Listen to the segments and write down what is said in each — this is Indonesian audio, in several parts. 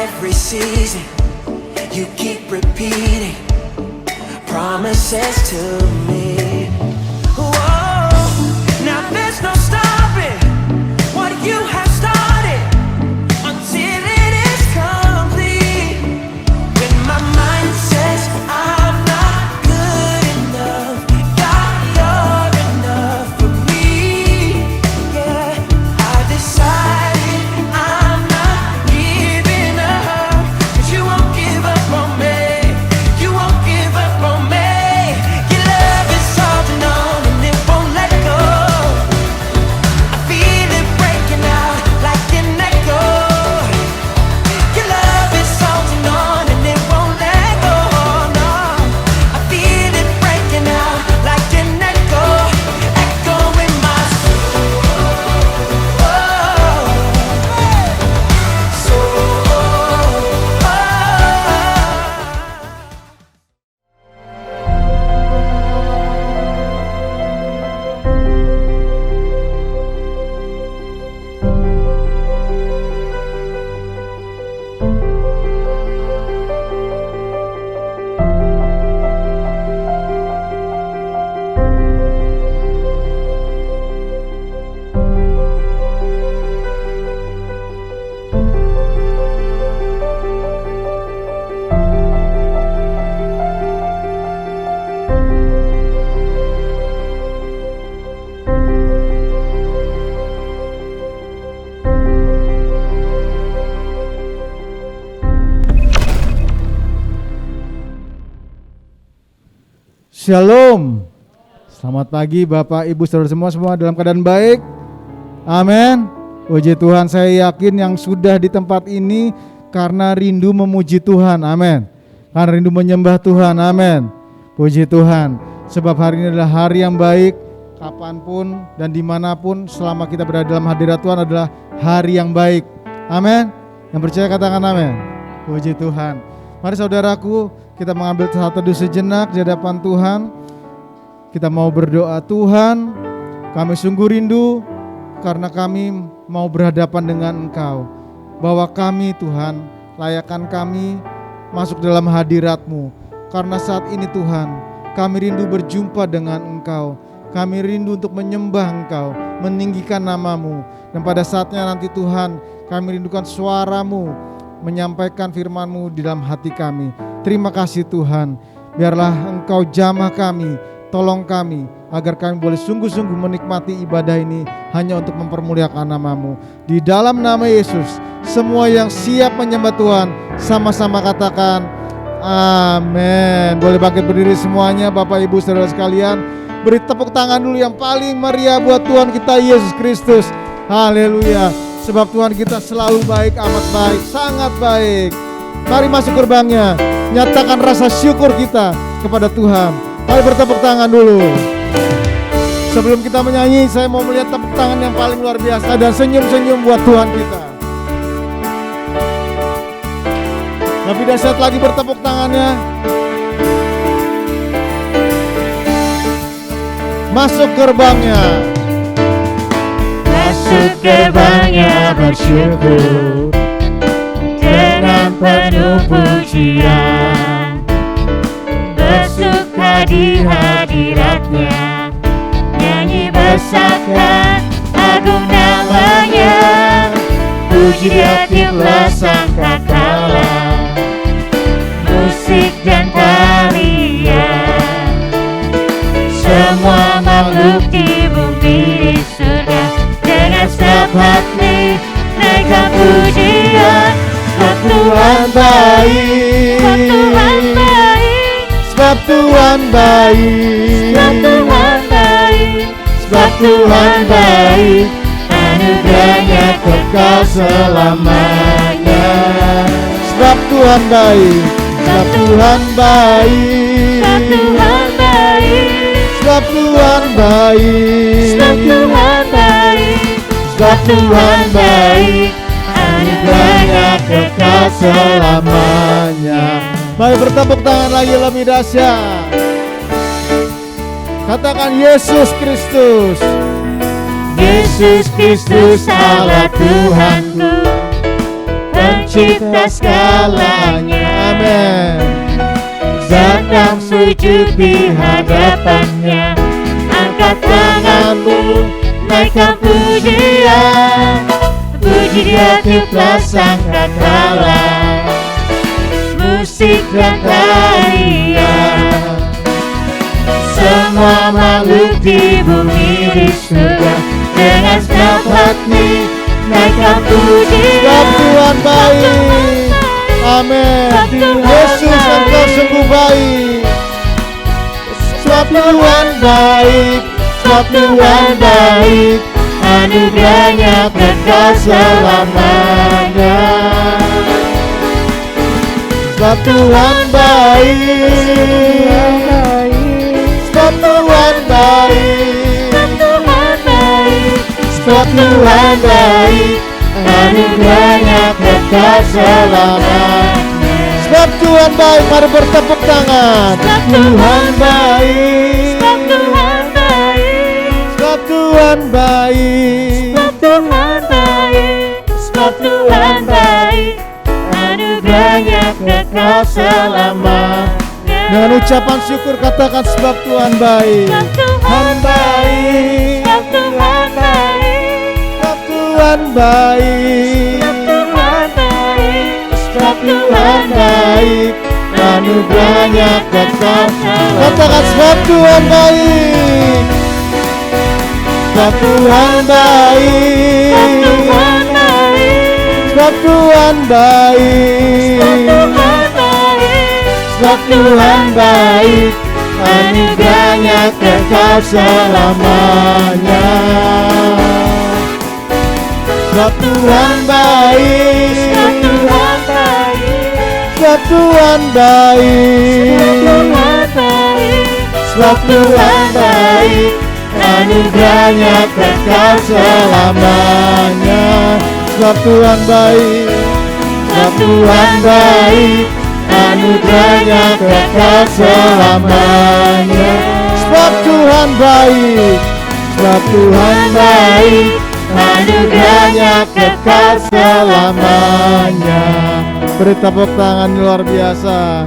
every season. You keep repeating promises to me. Whoa, now there's no stopping what you have started until it is complete. When my mind says I'm not good enough, God, you're enough for me. Yeah, I decided I'm not giving up, 'cause you won't give up on me. You won't give up on me. Your love is holding on and it won't let go. I feel it breaking out like an echo. Your love is holding on and it won't let go. No, I feel it breaking out like an echo, echo in my soul. Shalom. Selamat pagi Bapak Ibu Saudara semua dalam keadaan baik. Amin. Puji Tuhan, saya yakin yang sudah di tempat ini karena rindu memuji Tuhan. Amin. Karena rindu menyembah Tuhan. Amin. Puji Tuhan. Sebab hari ini adalah hari yang baik. Kapanpun dan dimanapun selama kita berada dalam hadirat Tuhan adalah hari yang baik. Amin. Yang percaya katakan amin. Puji Tuhan. Mari saudaraku, kita mengambil satu teduh sejenak di hadapan Tuhan. Kita mau berdoa. Tuhan, kami sungguh rindu karena kami mau berhadapan dengan Engkau. Bahwa kami Tuhan, layakkan kami masuk dalam hadirat-Mu. Karena saat ini Tuhan, kami rindu berjumpa dengan Engkau. Kami rindu untuk menyembah Engkau, meninggikan nama-Mu. Dan pada saatnya nanti Tuhan, kami rindukan suara-Mu, menyampaikan firman-Mu di dalam hati kami. Terima kasih Tuhan, biarlah Engkau jamah kami, tolong kami, agar kami boleh sungguh-sungguh menikmati ibadah ini hanya untuk mempermuliakan nama-Mu. Di dalam nama Yesus, semua yang siap menyembah Tuhan, sama-sama katakan amin. Boleh bangkit berdiri semuanya Bapak Ibu Saudara sekalian. Beri tepuk tangan dulu yang paling meriah buat Tuhan kita Yesus Kristus. Haleluya. Sebab Tuhan kita selalu baik, amat baik, sangat baik. Mari masuk gerbangnya, nyatakan rasa syukur kita kepada Tuhan. Mari bertepuk tangan dulu. Sebelum kita menyanyi, saya mau melihat tepuk tangan yang paling luar biasa dan senyum-senyum buat Tuhan kita. Lebih dahsyat lagi bertepuk tangannya. Masuk gerbangnya. Masuk gerbangnya bersyukur dengan penuh pujian, bersuka di hadiratnya, nyanyi bersahkan agung namanya, puji dia tiuplah sangkakala, musik dan tarian, semua makhluk di bumi di surga dengan setiap hati naikkan pujian. Sebab Tuhan baik, sebab Tuhan baik, sebab Tuhan baik, sebab Tuhan baik, anugerahnya kekal selamanya. Sebab Tuhan baik, sebab Tuhan baik, sebab Tuhan baik, sebab Tuhan baik, sebab Tuhan baik, sebab Tuhan baik, anugerahnya kekal selamanya. Mari bertepuk tangan lagi lebih dahsyat. Katakan Yesus Kristus, Yesus Kristus Allah Tuhanku, pencipta segalanya. Amin. Datang sujud di hadapannya, angkat tanganmu, naikkan pujian. Puji Dia cipta sangkakala, musik dan tarian. Semua makhluk di bumi di surga, dengan segenap hati naikkan pujian. Sebab Tuhan baik. Amin. Yesus Engkau sungguh baik. Sebab Tuhan baik. Sebab Tuhan baik. Anugerahnya kekal selamanya. Sebab Tuhan baik. Sebab Tuhan baik. Sebab Tuhan baik. Anugerahnya kekal selamanya. Sebab Tuhan baik. Mari bertepuk tangan. Tuhan baik. Sebab Tuhan baik. Sebab Tuhan baik. Sebab Tuhan baik. Sebab Tuhan baik. Anugerahnya kekal selamanya. Dengan ucapan syukur katakan sebab Tuhan baik. Sebab Tuhan baik. Sebab Tuhan baik. Sebab Tuhan baik. Sebab Tuhan baik. Sebab Tuhan baik. Anugerahnya kekal. Katakan sebab Tuhan baik. Sebab Tuhan baik. Sebab Tuhan baik. Sebab Tuhan baik. Anugerahnya kekal selamanya. Sebab Tuhan baik. Sebab Tuhan baik. Sebab Tuhan baik. Anugerahnya kekal selamanya. Sebab Tuhan baik. Sebab Tuhan baik. Anugerahnya kekal selamanya. Sebab Tuhan baik. Sebab Tuhan baik. Anugerahnya kekal selamanya. Beri tepuk tangan luar biasa.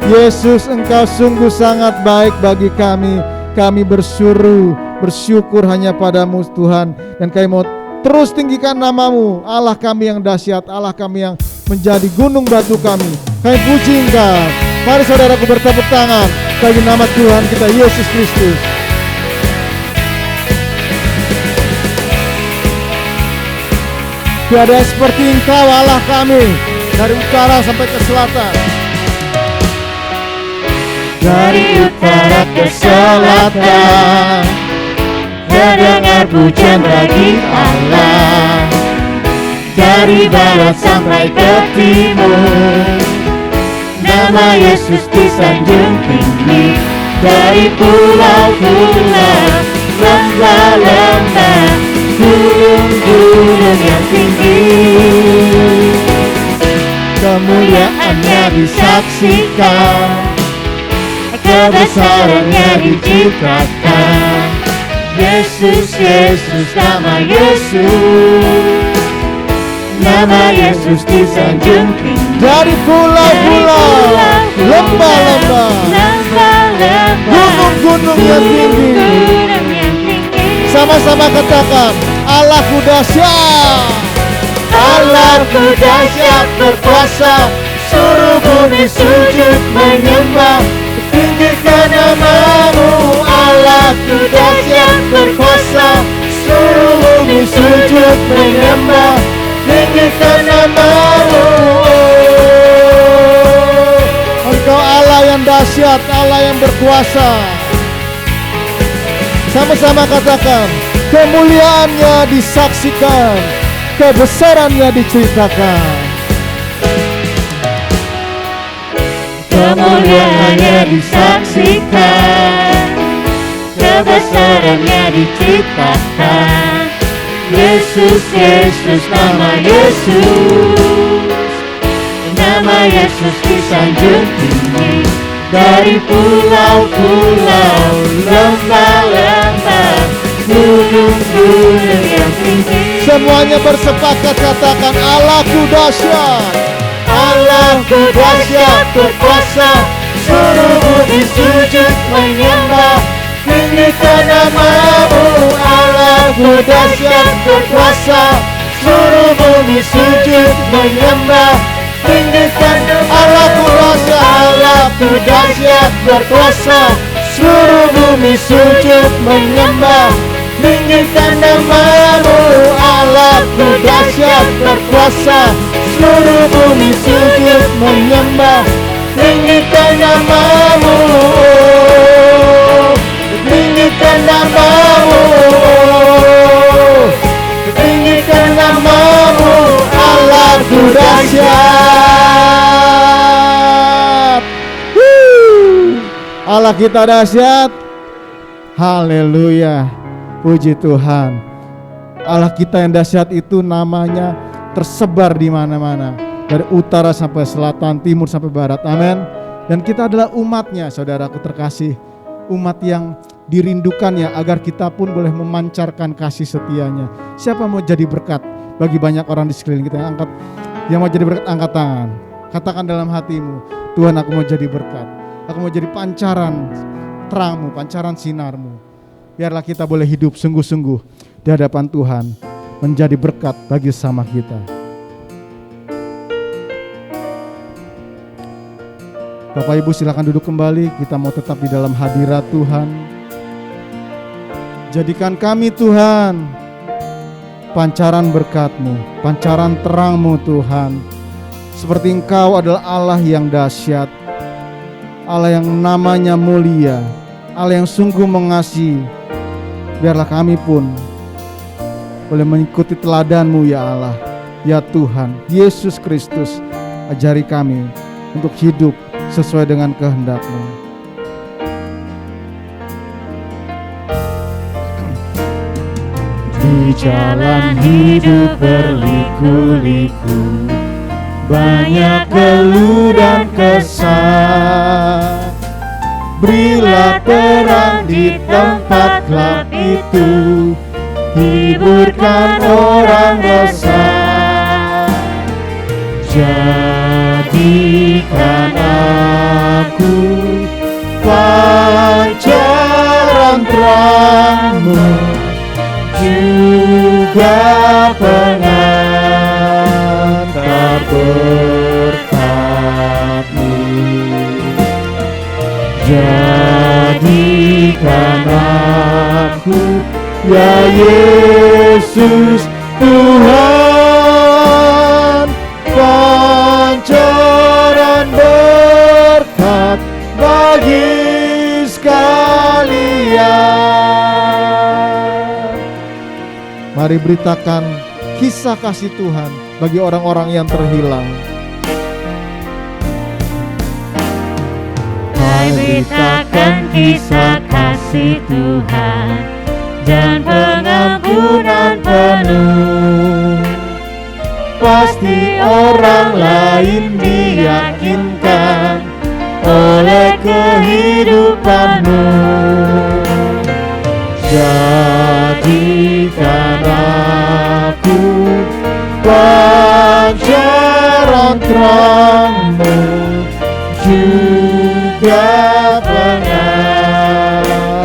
Yesus, Engkau sungguh sangat baik bagi kami. Kami bersyukur hanya padamu Tuhan. Dan kami mau terus tinggikan namamu, Allah kami yang dahsyat, Allah kami yang menjadi gunung batu kami. Kami puji Engkau. Mari saudaraku bertepuk tangan bagi nama Tuhan kita Yesus Kristus. Tiada seperti Engkau Allah kami, dari utara sampai ke selatan. Dari utara ke selatan, terdengar pujian bagi Allah. Dari barat sampai ke timur, nama Yesus disanjung tinggi. Dari pulau-pulau, lembah-lembah, gunung-gunung yang tinggi, kemuliaannya disaksikan, kebesarannya diciptakan. Yesus, Yesus, nama Yesus, nama Yesus disanjung tinggi. Dari pulau-pulau, lembah-lembah, gunung-gunung yang tinggi. Sama-sama katakan, Allahku dahsyat. Allahku dahsyat berkuasa, suruh bumi sujud menyembah. Tinggikan namamu, Allahku dahsyat berkuasa, suruh bumi sujud menyembah. Tinggikan namamu, Engkau Allah yang dahsyat, Allah yang berkuasa. Sama-sama katakan, kemuliaannya disaksikan, kebesarannya diceritakan. Kemuliaannya disaksikan, kebesarannya diciptakan. Yesus, Yesus, nama Yesus, nama Yesus disanjung tinggi. Dari pulau-pulau, lembah-lembah, gunung-gunung yang tinggi. Semuanya bersepakat katakan Allahku dahsyat. Allahku dahsyat berkuasa, seluruh bumi sujud menyembah. Tinggikan namamu, Allahku dahsyat berkuasa, seluruh bumi sujud menyembah. Tinggikan Allahku dahsyat, Allahku dahsyat berkuasa, seluruh bumi sujud menyembah. Tinggikan namamu, Allahku dahsyat berkuasa, seluruh bumi sujud menyembah. Tinggikan namamu, tinggikan namamu, tinggikan namamu, Allahku dahsyat. Allah kita dahsyat. Haleluya. Puji Tuhan. Allah kita yang dahsyat itu namanya tersebar di mana-mana, dari utara sampai selatan, timur sampai barat. Amin. Dan kita adalah umatnya, saudaraku terkasih. Umat yang dirindukannya agar kita pun boleh memancarkan kasih setianya. Siapa mau jadi berkat bagi banyak orang di sekeliling kita? Yang mau jadi berkat, angkat tangan. Katakan dalam hatimu, Tuhan, aku mau jadi berkat. Aku mau jadi pancaran terangmu, pancaran sinarmu. Biarlah kita boleh hidup sungguh-sungguh di hadapan Tuhan, menjadi berkat bagi sesama kita. Bapak Ibu silakan duduk kembali. Kita mau tetap di dalam hadirat Tuhan. Jadikan kami Tuhan pancaran berkat-Mu, pancaran terang-Mu Tuhan. Seperti Engkau adalah Allah yang dahsyat, Allah yang namanya mulia, Allah yang sungguh mengasihi. Biarlah kami pun boleh mengikuti teladan-Mu ya Allah, ya Tuhan Yesus Kristus. Ajari kami untuk hidup sesuai dengan kehendak-Mu. Di jalan hidup berliku-liku, banyak keluh dan kesah. Berilah terang di tempat gelap itu, hiburkan orang resah. Jadikan aku pancaran terang-Mu, juga pengantar berkat-Mu. Jadikan aku, ya Yesus Tuhan, pancaran berkat bagi sekalian. Mari beritakan kisah kasih Tuhan bagi orang-orang yang terhilang. Beritakan kisah kasih Tuhan dan pengampunan penuh. Pasti orang lain diyakinkan oleh kehidupan-Mu. Jadikan aku pancaran terang-Mu, juga pengantar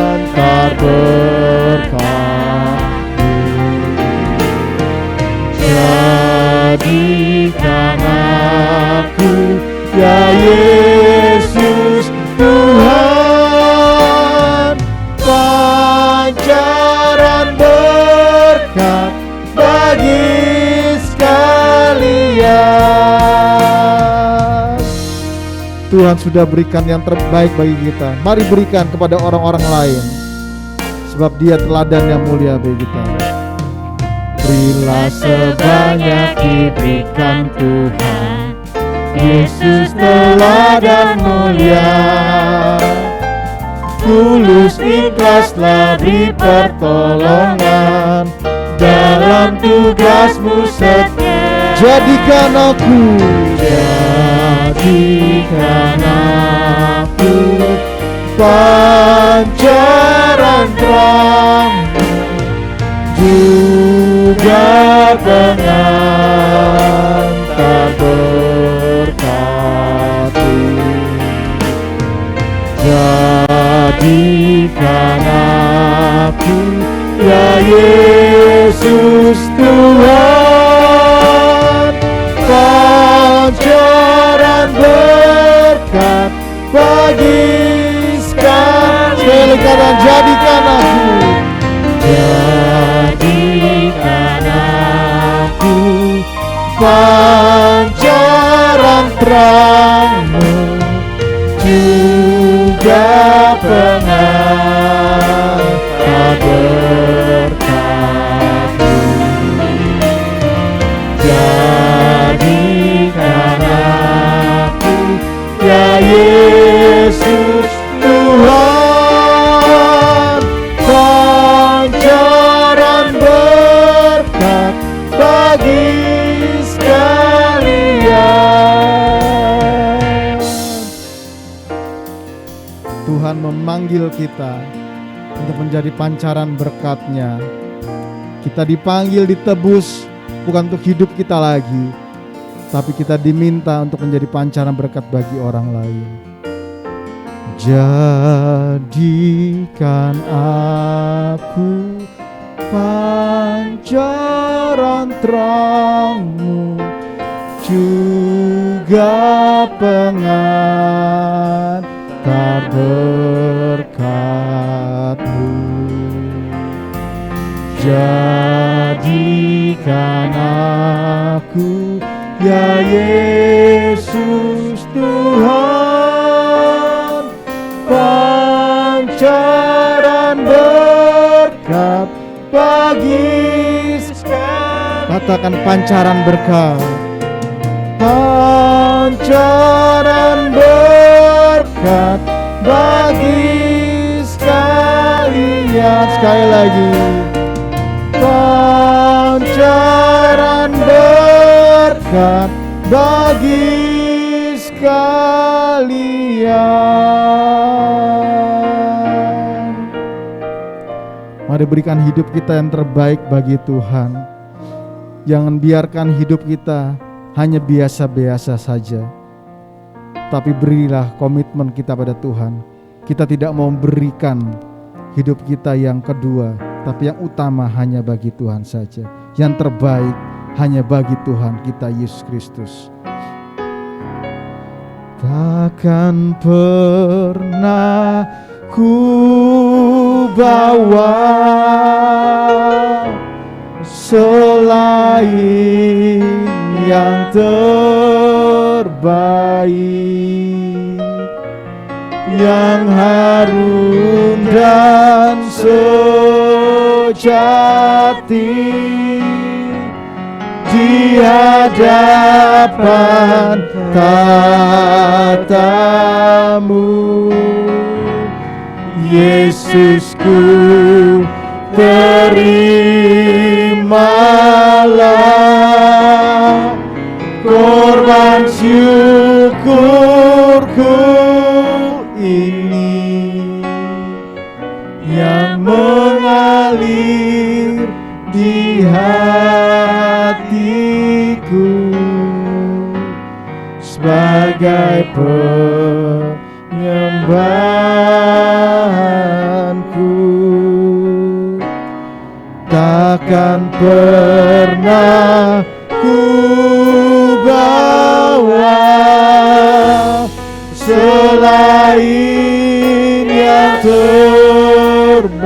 berkat-Mu. Jadikan aku, ya Yesus Tuhan, pancaran berkat bagi sekalian. Tuhan sudah berikan yang terbaik bagi kita. Mari berikan kepada orang-orang lain, sebab Dia teladan yang mulia bagi kita. Berilah sebanyak diberikan Tuhan, Yesus teladan mulia. Tulus ikhlaslah beri pertolongan, dalam tugasmu setia. Jadikan aku, jadikan aku pancaran terang-Mu, Jadikan aku, ya Yesus Tuhan, pancaran berkat bagi sekali. Katakan, jadikan aku, jadikan aku pancaran terang-Mu, juga penghantar berkat-Mu. Jadikan aku, ya Yesus Tuhan, pancaran berkat bagi sekalian. Tuhan memanggil kita untuk menjadi pancaran berkat-Nya. Kita dipanggil, ditebus bukan untuk hidup kita lagi, tapi kita diminta untuk menjadi pancaran berkat bagi orang lain. Jadikan aku pancaran terang-Mu, juga pengantar berkat-Mu. Jadikan aku, ya Yesus Tuhan, pancaran berkat bagi sekalian. Katakan, pancaran berkat, pancaran berkat bagi sekalian. Sekali lagi, pancaran berkat bagi sekalian. Mari berikan hidup kita yang terbaik bagi Tuhan. Jangan biarkan hidup kita hanya biasa-biasa saja, tapi berilah komitmen kita pada Tuhan. Kita tidak mau memberikan hidup kita yang kedua, tapi yang utama hanya bagi Tuhan saja. Yang terbaik hanya bagi Tuhan kita Yesus Kristus. Takkan pernah ku bawa selain yang terbaik, yang harum dan sejati di hadapan tatamu. Yesusku, terimalah korban syukurku ini yang mengalir di hatiku sebagai penyembahanku. Takkan pernah ku bawa selain yang terbaik,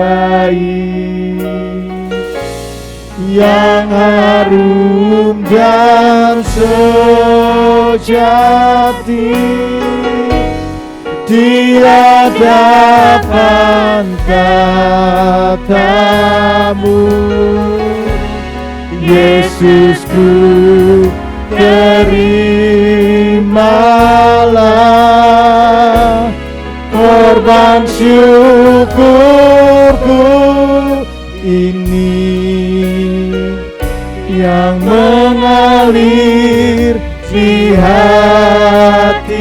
yang harum dan sejati di hadapan tatamu. Yesusku, terimalah korban syukurku ini yang mengalir di hatiku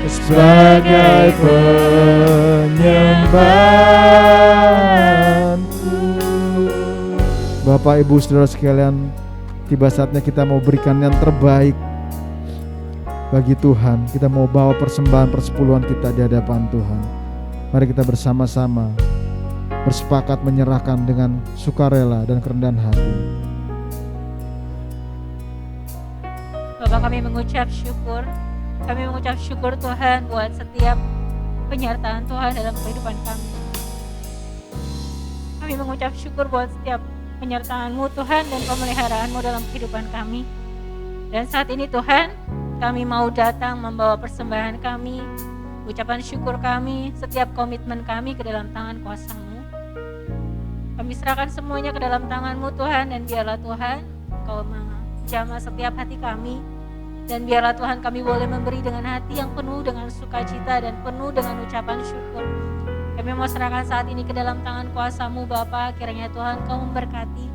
sebagai penyembahanku. Bapak, Ibu, Saudara sekalian, tiba saatnya kita mau berikan yang terbaik bagi Tuhan. Kita mau bawa persembahan persepuluhan kita di hadapan Tuhan. Mari kita bersama-sama bersepakat menyerahkan dengan sukarela dan kerendahan hati. Bapak, kami mengucap syukur. Kami mengucap syukur Tuhan buat setiap penyertaan Tuhan dalam kehidupan kami. Kami mengucap syukur buat setiap penyertaan-Mu Tuhan dan pemeliharaan-Mu dalam kehidupan kami. Dan saat ini Tuhan, kami mau datang membawa persembahan kami, ucapan syukur kami, setiap komitmen kami ke dalam tangan kuasa-Mu. Kami serahkan semuanya ke dalam tangan-Mu Tuhan, dan biarlah Tuhan Engkau menjamah setiap hati kami. Dan biarlah Tuhan kami boleh memberi dengan hati yang penuh dengan sukacita dan penuh dengan ucapan syukur. Kami mau serahkan saat ini ke dalam tangan kuasa-Mu Bapa. Kiranya Tuhan Kau memberkati,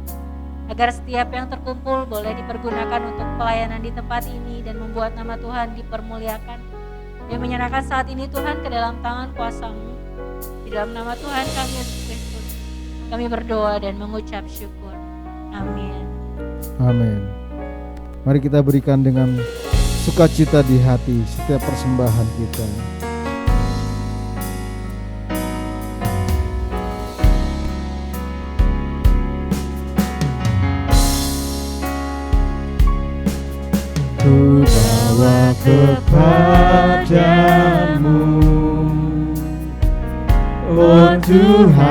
agar setiap yang terkumpul boleh dipergunakan untuk pelayanan di tempat ini dan membuat nama Tuhan dipermuliakan. Kami menyerahkan saat ini Tuhan ke dalam tangan kuasa-Mu. Di dalam nama Tuhan kami Yesus Kristus, kami berdoa dan mengucap syukur. Amin. Amin. Mari kita berikan dengan sukacita di hati setiap persembahan kita. Ku bawa kepadamu, oh Tuhan,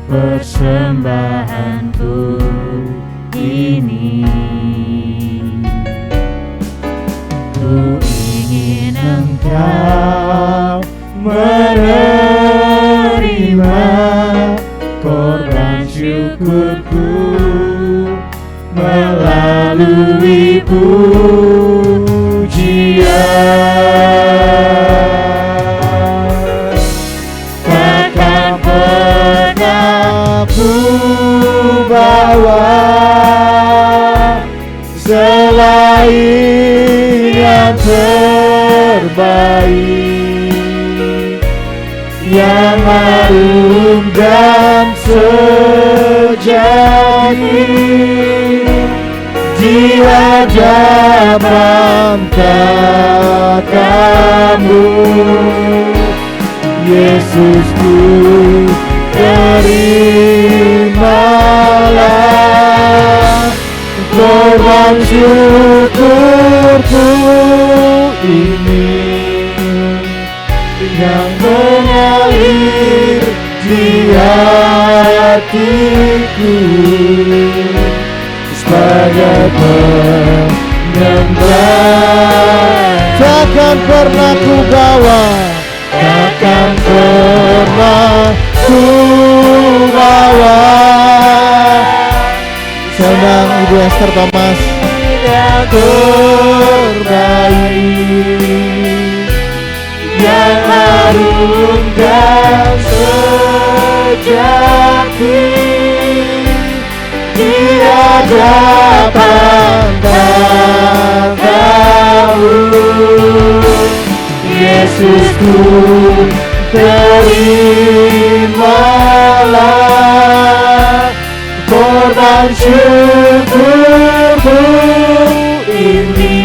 persembahanku ini. Ku ingin Engkau menerima korban syukurku melalui pujian. Takkan pernah ku bawa selain yang terbaik, yang harum dan sejati di hadapan tatamu. Yesusku, terimalah korban syukurku ini yang mengalir di hatiku sebagai penyembah. Takkan pernah ku bawa, takkan pernah ku bawa. Sedang Ibu Esther Thomas yang terbaik, yang harum dan sejati di hadapan tatamu. Yesusku, terimalah korban syukurku ini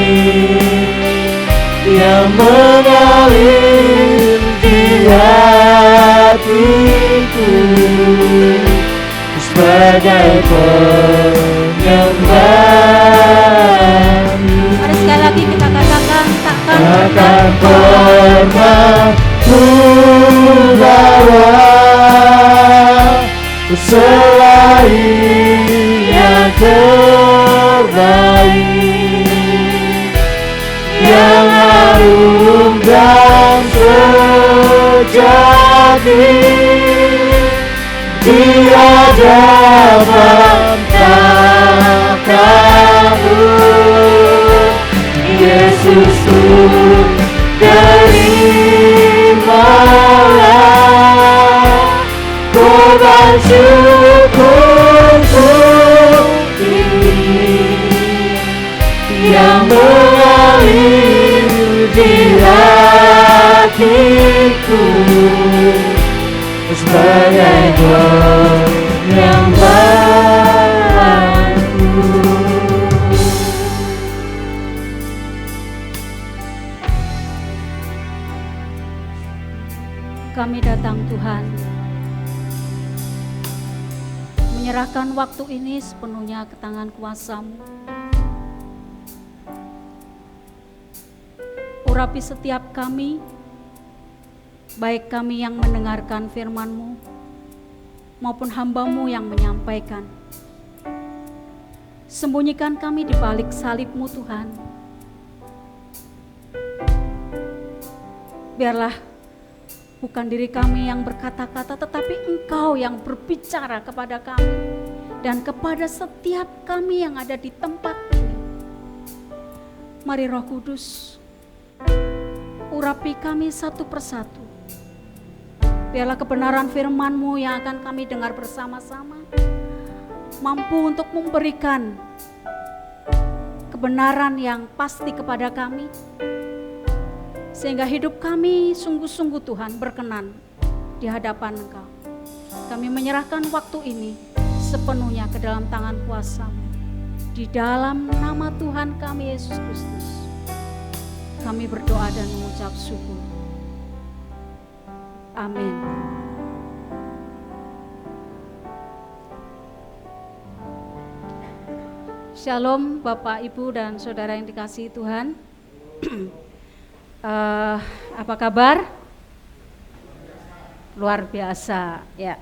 yang mengalir di hatiku sebagai penyembah. Mari sekali lagi kita katakan, takkan pernah ku bawa selain yang terbaik, yang harum dan sejati di hadapan tatamu. Yesusku, terimalah korban syukurku ini yang mengalir di hatiku sebagai penyembahku. kami datang Tuhan, menyerahkan waktu ini sepenuhnya ke tangan kuasa-Mu. Urapi setiap kami, baik kami yang mendengarkan firman-Mu, maupun hamba-Mu yang menyampaikan. Sembunyikan kami di balik salib-Mu Tuhan. Biarlah bukan diri kami yang berkata-kata, tetapi Engkau yang berbicara kepada kami dan kepada setiap kami yang ada di tempat ini. Mari Roh Kudus, urapi kami satu persatu. Biarlah kebenaran firman-Mu yang akan kami dengar bersama-sama mampu untuk memberikan kebenaran yang pasti kepada kami, sehingga hidup kami sungguh-sungguh Tuhan berkenan di hadapan Engkau. Kami menyerahkan waktu ini sepenuhnya ke dalam tangan kuasa-Mu. Di dalam nama Tuhan kami Yesus Kristus, kami berdoa dan mengucap syukur. Amin. Shalom Bapak, Ibu, dan Saudara yang dikasihi Tuhan. Apa kabar? Luar biasa ya.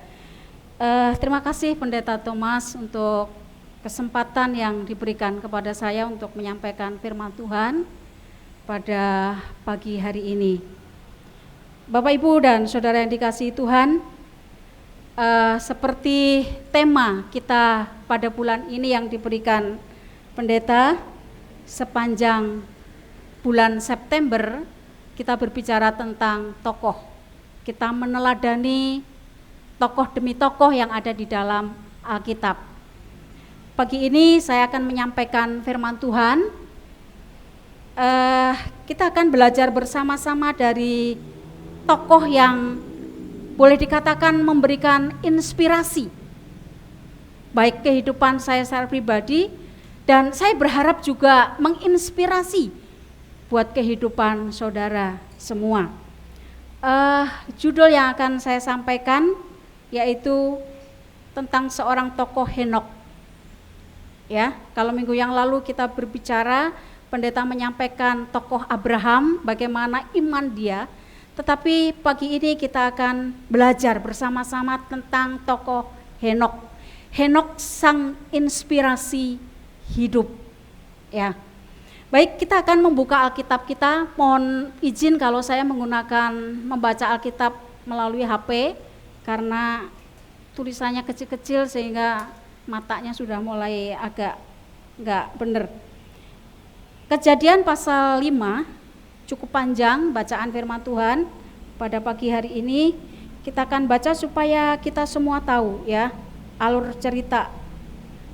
Terima kasih Pendeta Thomas untuk kesempatan yang diberikan kepada saya untuk menyampaikan firman Tuhan pada pagi hari ini. Bapak, Ibu, dan Saudara yang dikasihi Tuhan, seperti tema kita pada bulan ini yang diberikan Pendeta, sepanjang bulan September kita berbicara tentang tokoh. Kita meneladani tokoh demi tokoh yang ada di dalam Alkitab. Pagi ini saya akan menyampaikan firman Tuhan. Kita akan belajar bersama-sama dari tokoh yang boleh dikatakan memberikan inspirasi baik kehidupan saya secara pribadi, dan saya berharap juga menginspirasi buat kehidupan saudara semua. Judul yang akan saya sampaikan yaitu tentang seorang tokoh Henokh. Ya, kalau minggu yang lalu kita berbicara, Pendeta menyampaikan tokoh Abraham, bagaimana iman dia. Tetapi pagi ini kita akan belajar bersama-sama tentang tokoh Henokh. Henokh sang inspirasi hidup. Ya. Baik, kita akan membuka Alkitab kita. Mohon izin kalau saya menggunakan membaca Alkitab melalui HP karena tulisannya kecil-kecil sehingga matanya sudah mulai agak enggak benar. Kejadian pasal 5 cukup panjang bacaan firman Tuhan pada pagi hari ini. Kita akan baca supaya kita semua tahu ya alur cerita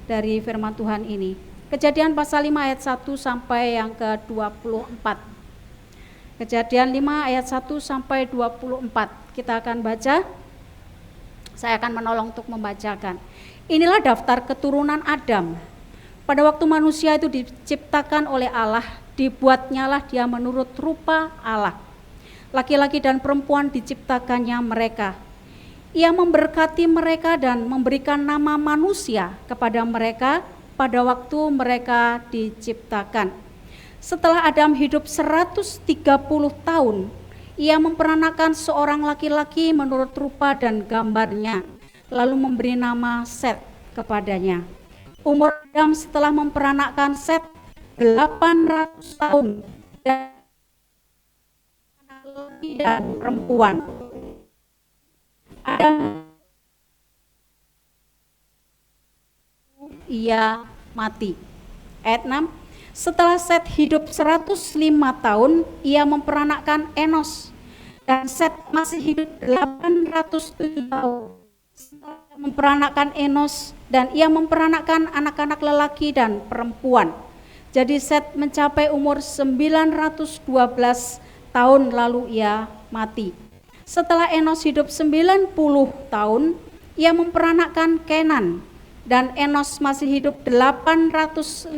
dari firman Tuhan ini. Kejadian pasal 5 ayat 1 sampai yang ke-24. Kejadian 5 ayat 1 sampai 24. Kita akan baca. Saya akan menolong untuk membacakan. Inilah daftar keturunan Adam. Pada waktu manusia itu diciptakan oleh Allah, dibuatnyalah dia menurut rupa Allah. Laki-laki dan perempuan diciptakannya mereka. Ia memberkati mereka dan memberikan nama manusia kepada mereka pada waktu mereka diciptakan. Setelah Adam hidup 130 tahun, ia memperanakan seorang laki-laki menurut rupa dan gambarnya, lalu memberi nama Set kepadanya. Umur Adam setelah memperanakan Set 800 tahun dan laki dan perempuan. Adam ia mati. Ayat 6. Setelah Set hidup 105 tahun, ia memperanakkan Enos, dan Set masih hidup 807 tahun. Setelah memperanakkan Enos, dan ia memperanakkan anak-anak lelaki dan perempuan. Jadi Set mencapai umur 912 tahun lalu ia mati. Setelah Enos hidup 90 tahun, ia memperanakkan Kenan, dan Enos masih hidup 815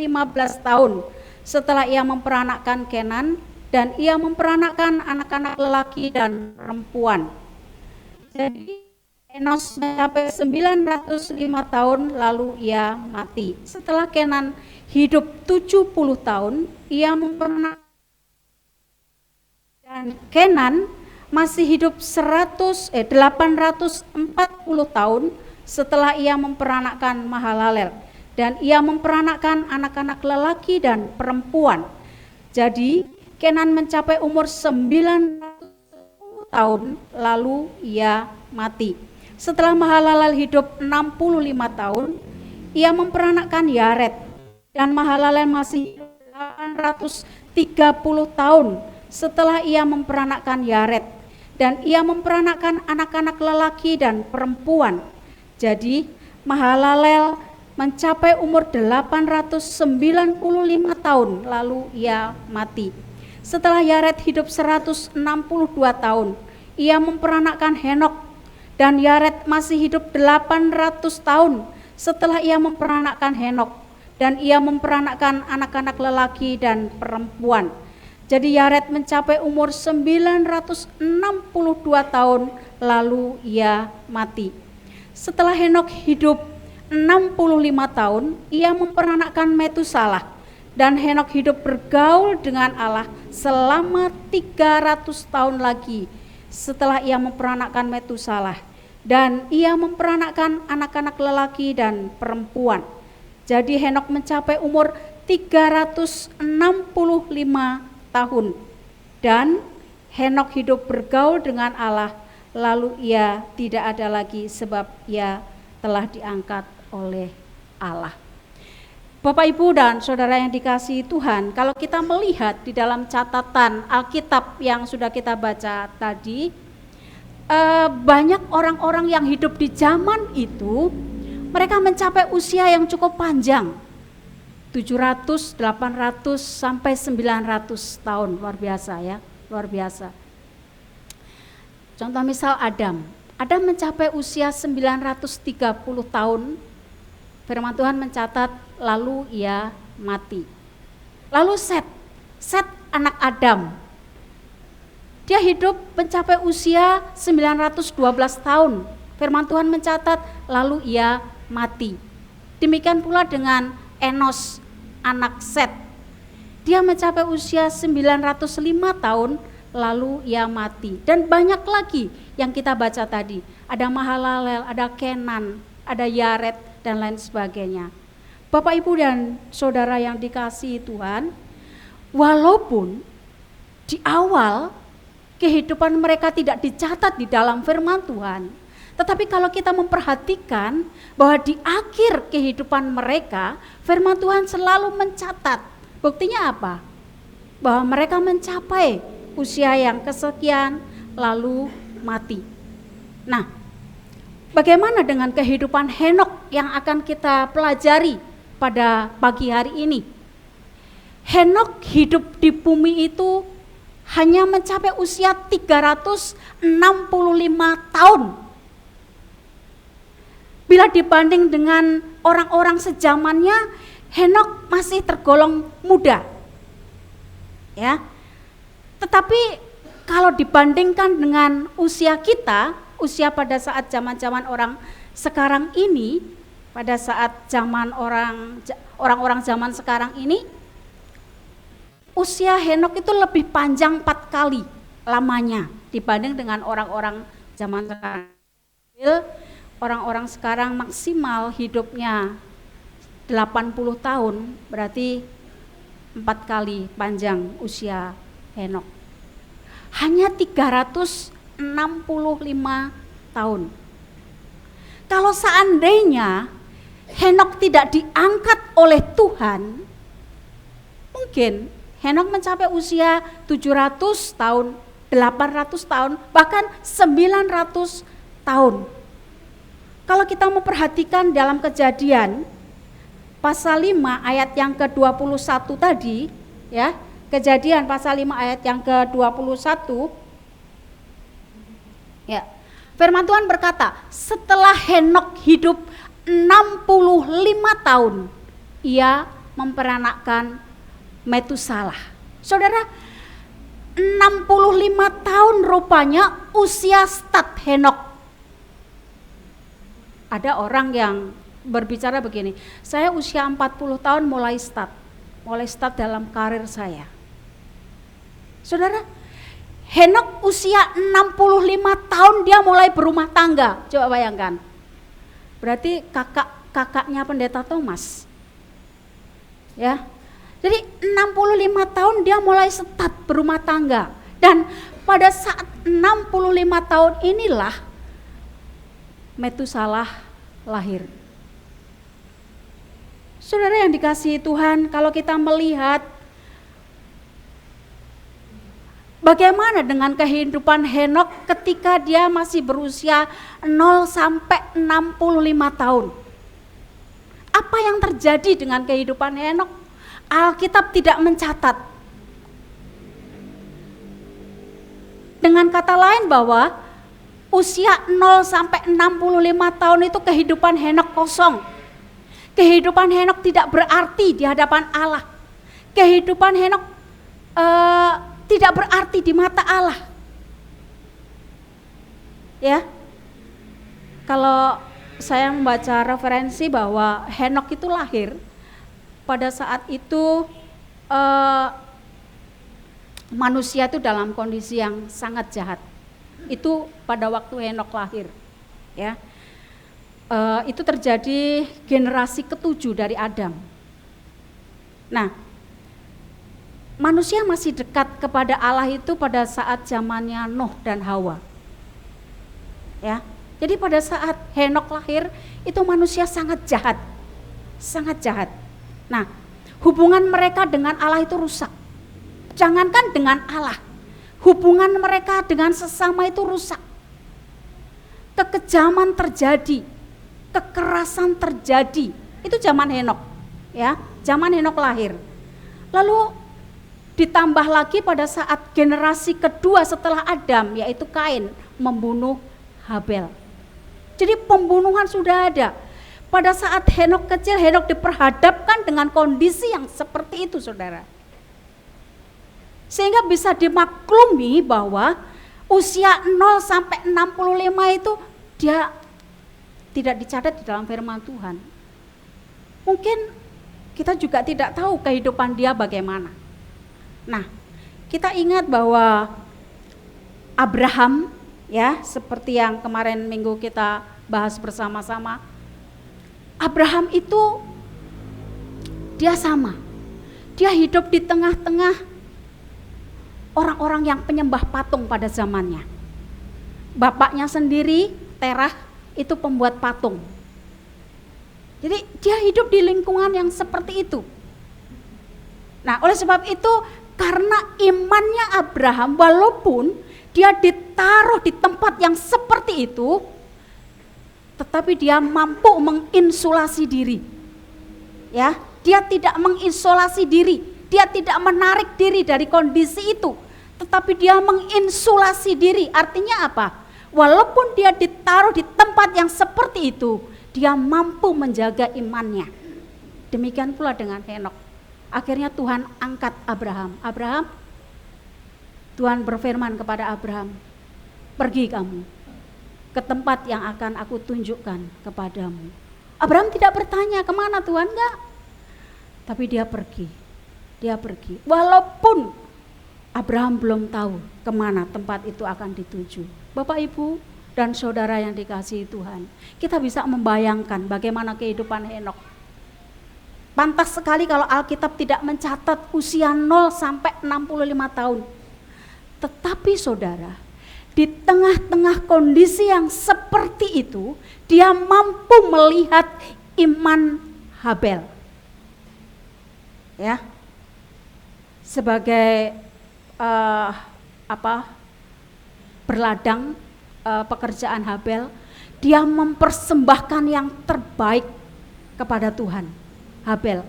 tahun setelah ia memperanakkan Kenan, dan ia memperanakkan anak-anak lelaki dan perempuan. Jadi Enos mencapai 905 tahun lalu ia mati. Setelah Kenan hidup 70 tahun, ia memperanakan, dan Kenan masih hidup 840 tahun setelah ia memperanakkan Mahalalel, dan ia memperanakkan anak-anak lelaki dan perempuan. Jadi Kenan mencapai umur 910 tahun lalu ia mati. Setelah Mahalalel hidup 65 tahun, ia memperanakkan Yared, dan Mahalalel masih 830 tahun setelah ia memperanakkan Yared, dan ia memperanakkan anak-anak lelaki dan perempuan. Jadi Mahalalel mencapai umur 895 tahun lalu ia mati. Setelah Yared hidup 162 tahun, ia memperanakkan Henok, dan Yared masih hidup 800 tahun setelah ia memperanakkan Henok, dan ia memperanakkan anak-anak lelaki dan perempuan. Jadi Yared mencapai umur 962 tahun lalu ia mati. Setelah Henok hidup 65 tahun, ia memperanakkan Metusalah, dan Henok hidup bergaul dengan Allah selama 300 tahun lagi setelah ia memperanakkan Metusalah, dan ia memperanakkan anak-anak lelaki dan perempuan. Jadi Henok mencapai umur 365 tahun, dan Henok hidup bergaul dengan Allah, lalu ia tidak ada lagi sebab ia telah diangkat oleh Allah. Bapak, Ibu, dan saudara yang dikasihi Tuhan, kalau kita melihat di dalam catatan Alkitab yang sudah kita baca tadi, banyak orang-orang yang hidup di zaman itu, mereka mencapai usia yang cukup panjang, 700, 800, sampai 900 tahun, luar biasa ya, luar biasa. Contoh misal Adam mencapai usia 930 tahun, firman Tuhan mencatat lalu ia mati. Lalu Set anak Adam, dia hidup mencapai usia 912 tahun, firman Tuhan mencatat lalu ia mati. Demikian pula dengan Enos anak Set, dia mencapai usia 905 tahun lalu ia mati. Dan banyak lagi yang kita baca tadi, ada Mahalalel, ada Kenan, ada Yared, dan lain sebagainya. Bapak, Ibu, dan saudara yang dikasihi Tuhan, walaupun di awal kehidupan mereka tidak dicatat di dalam firman Tuhan, tetapi kalau kita memperhatikan bahwa di akhir kehidupan mereka, firman Tuhan selalu mencatat. Buktinya apa? Bahwa mereka mencapai usia yang kesekian lalu mati. Nah, bagaimana dengan kehidupan Henok yang akan kita pelajari pada pagi hari ini? Henok hidup di bumi itu hanya mencapai usia 365 tahun. Bila dibanding dengan orang-orang sezamannya, Henok masih tergolong muda. Ya. Tetapi kalau dibandingkan dengan usia kita, usia pada saat zaman-zaman orang sekarang ini, pada saat zaman orang-orang zaman sekarang ini, usia Henok itu lebih panjang 4 kali lamanya dibanding dengan orang-orang zaman sekarang. Orang-orang sekarang maksimal hidupnya 80 tahun, berarti 4 kali panjang usia Henok. Hanya 365 tahun. Kalau seandainya Henok tidak diangkat oleh Tuhan, mungkin Henok mencapai usia 700 tahun, 800 tahun, bahkan 900 tahun. Kalau kita memperhatikan dalam Kejadian pasal 5 ayat yang ke-21 tadi, ya, Kejadian pasal 5 ayat yang ke-21, ya, firman Tuhan berkata, setelah Henok hidup 65 tahun, ia memperanakkan Metusalah. Saudara, 65 tahun rupanya usia start Henok Ada orang yang berbicara begini, saya usia 40 tahun mulai start dalam karir saya. Saudara, Henok usia 65 tahun dia mulai berumah tangga. Coba bayangkan. Berarti kakaknya pendeta Thomas. Ya. Jadi 65 tahun dia mulai start berumah tangga. Dan pada saat 65 tahun inilah Metusalah lahir. Saudara yang dikasihi Tuhan, kalau kita melihat bagaimana dengan kehidupan Henok ketika dia masih berusia 0 sampai 65 tahun. Apa yang terjadi dengan kehidupan Henok? Alkitab tidak mencatat. Dengan kata lain bahwa usia 0 sampai 65 tahun itu kehidupan Henok kosong. Kehidupan Henok tidak berarti di hadapan Allah. Kehidupan Henok tidak berarti di mata Allah. Ya. Kalau saya membaca referensi bahwa Henok itu lahir pada saat itu manusia itu dalam kondisi yang sangat jahat. Itu pada waktu Henok lahir. Ya. Itu terjadi generasi ke-7 dari Adam. Nah, manusia masih dekat kepada Allah itu pada saat zamannya Nuh dan Hawa. Ya, jadi pada saat Henok lahir itu manusia sangat jahat, sangat jahat. Nah, hubungan mereka dengan Allah itu rusak. Jangankan dengan Allah, hubungan mereka dengan sesama itu rusak. Kekejaman terjadi. Kekerasan terjadi, itu zaman Henok, ya, zaman Henok lahir. Lalu ditambah lagi pada saat generasi kedua setelah Adam, yaitu Kain membunuh Habel. Jadi pembunuhan sudah ada. Pada saat Henok kecil, Henok diperhadapkan dengan kondisi yang seperti itu, saudara. Sehingga bisa dimaklumi bahwa usia 0 sampai 65 itu dia tidak dicatat di dalam firman Tuhan. Mungkin kita juga tidak tahu kehidupan dia bagaimana. Nah, kita ingat bahwa Abraham, ya, seperti yang kemarin minggu kita bahas bersama-sama. Abraham itu dia sama. Dia hidup di tengah-tengah orang-orang yang penyembah patung pada zamannya. Bapaknya sendiri, Terah, itu pembuat patung. Jadi dia hidup di lingkungan yang seperti itu. Nah, oleh sebab itu karena imannya Abraham, walaupun dia ditaruh di tempat yang seperti itu, tetapi dia mampu menginsulasi diri. Ya, dia tidak mengisolasi diri, dia tidak menarik diri dari kondisi itu, tetapi dia menginsulasi diri. Artinya apa? Walaupun dia ditaruh di tempat yang seperti itu, dia mampu menjaga imannya. Demikian pula dengan Henok. Akhirnya Tuhan angkat Abraham. Abraham, Tuhan berfirman kepada Abraham, pergi kamu ke tempat yang akan aku tunjukkan kepadamu. Abraham tidak bertanya kemana Tuhan, enggak. Tapi dia pergi. Dia pergi. Walaupun Abraham belum tahu kemana tempat itu akan dituju. Bapak, Ibu, dan saudara yang dikasihi Tuhan, kita bisa membayangkan bagaimana kehidupan Henok. Pantas sekali kalau Alkitab tidak mencatat usia 0 sampai 65 tahun. Tetapi saudara, di tengah-tengah kondisi yang seperti itu, dia mampu melihat iman Habel. Ya. Sebagai berladang pekerjaan Habel, dia mempersembahkan yang terbaik kepada Tuhan, Habel,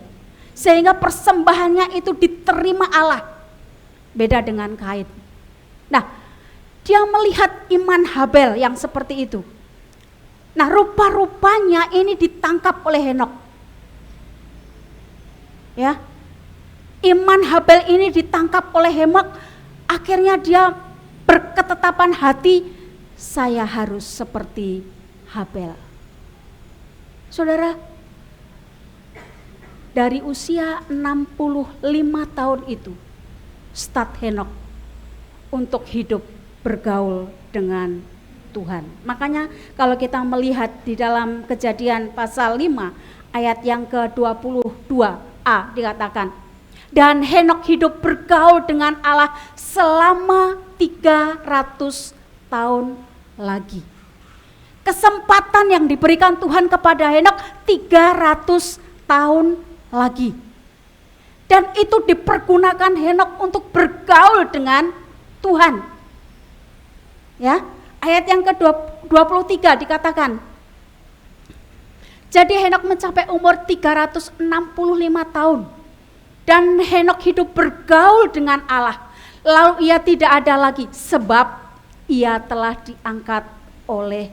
sehingga persembahannya itu diterima Allah. Beda dengan Kain. Nah, dia melihat iman Habel yang seperti itu. Nah, rupa-rupanya ini ditangkap oleh Henok. Ya, iman Habel ini ditangkap oleh Henok. Akhirnya dia berketetapan hati, saya harus seperti Habel. Saudara, dari usia 65 tahun itu, start Henokh untuk hidup bergaul dengan Tuhan. Makanya kalau kita melihat di dalam Kejadian pasal 5 ayat yang ke-22a dikatakan, dan Henokh hidup bergaul dengan Allah selama 300 tahun lagi. Kesempatan yang diberikan Tuhan kepada Henokh 300 tahun lagi. Dan itu dipergunakan Henokh untuk bergaul dengan Tuhan. Ya, ayat yang ke-23 dikatakan, jadi Henokh mencapai umur 365 tahun. Dan Henokh hidup bergaul dengan Allah. Lalu ia tidak ada lagi sebab ia telah diangkat oleh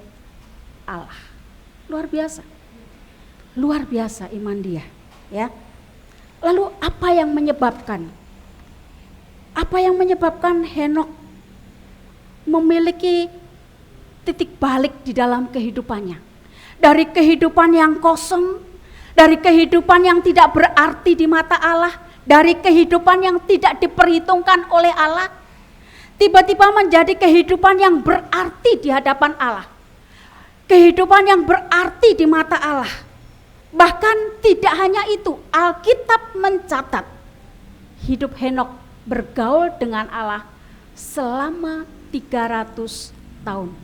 Allah. Luar biasa. Luar biasa iman dia, ya. Lalu apa yang menyebabkan? Apa yang menyebabkan Henokh memiliki titik balik di dalam kehidupannya? Dari kehidupan yang kosong, dari kehidupan yang tidak berarti di mata Allah, dari kehidupan yang tidak diperhitungkan oleh Allah, tiba-tiba menjadi kehidupan yang berarti di hadapan Allah. Kehidupan yang berarti di mata Allah. Bahkan tidak hanya itu, Alkitab mencatat hidup Henokh bergaul dengan Allah selama 300 tahun.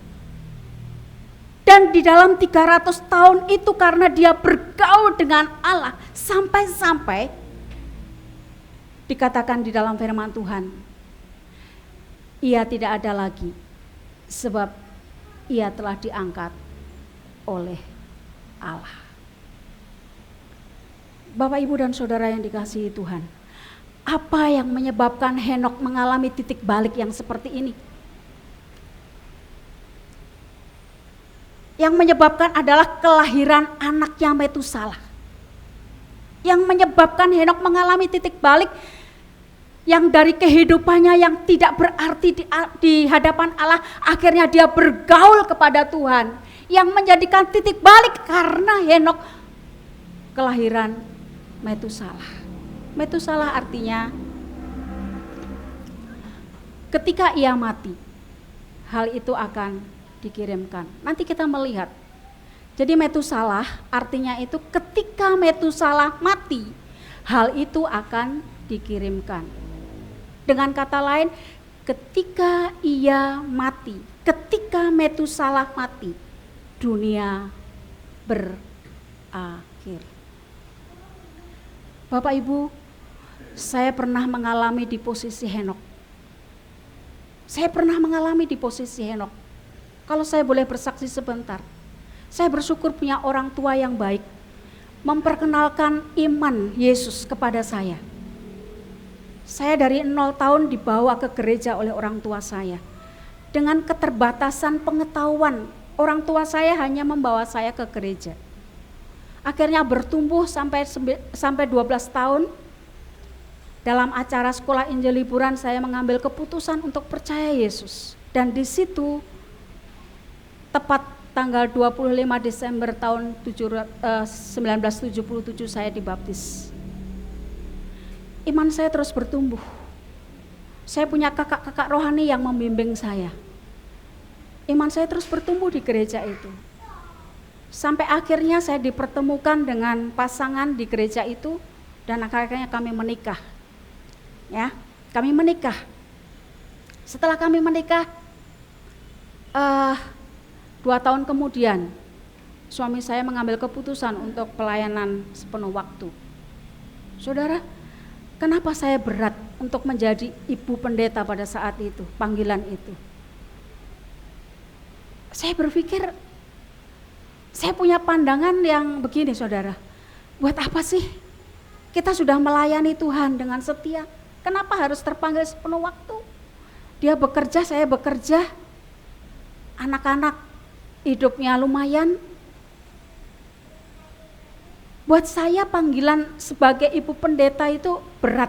Dan di dalam 300 tahun itu karena dia bergaul dengan Allah sampai-sampai dikatakan di dalam firman Tuhan, ia tidak ada lagi sebab ia telah diangkat oleh Allah. Bapak, Ibu, dan Saudara yang dikasihi Tuhan, apa yang menyebabkan Henokh mengalami titik balik yang seperti ini? Yang menyebabkan adalah kelahiran anaknya Metusalah. Yang menyebabkan Henokh mengalami titik balik yang dari kehidupannya yang tidak berarti di hadapan Allah, akhirnya dia bergaul kepada Tuhan. Yang menjadikan titik balik karena Henokh kelahiran Metusalah. Metusalah artinya ketika ia mati, hal itu akan dikirimkan. Nanti kita melihat. Jadi Metusalah artinya itu ketika Metusalah mati, hal itu akan dikirimkan. Dengan kata lain, ketika ia mati, ketika Metusalah mati, dunia berakhir. Bapak Ibu, saya pernah mengalami di posisi Henokh. Saya pernah mengalami di posisi Henokh. Kalau saya boleh bersaksi sebentar, saya bersyukur punya orang tua yang baik, memperkenalkan iman Yesus kepada saya. Saya dari 0 tahun dibawa ke gereja oleh orang tua saya. Dengan keterbatasan pengetahuan, orang tua saya hanya membawa saya ke gereja. Akhirnya bertumbuh sampai 12 tahun. Dalam acara sekolah Injil liburan saya mengambil keputusan untuk percaya Yesus. Dan di situ tepat tanggal 25 Desember tahun 1977 saya dibaptis. Iman saya terus bertumbuh. Saya punya kakak-kakak rohani yang membimbing saya. Iman saya terus bertumbuh di gereja itu. Sampai akhirnya saya dipertemukan dengan pasangan di gereja itu dan akhirnya kami menikah. Ya, kami menikah. Setelah kami menikah, 2 tahun kemudian suami saya mengambil keputusan untuk pelayanan sepenuh waktu. Saudara, kenapa saya berat untuk menjadi ibu pendeta pada saat itu, panggilan itu? Saya berpikir, saya punya pandangan yang begini, saudara. Buat apa sih kita sudah melayani Tuhan dengan setia? Kenapa harus terpanggil sepenuh waktu? Dia bekerja, saya bekerja. Anak-anak hidupnya lumayan. Buat saya panggilan sebagai ibu pendeta itu berat.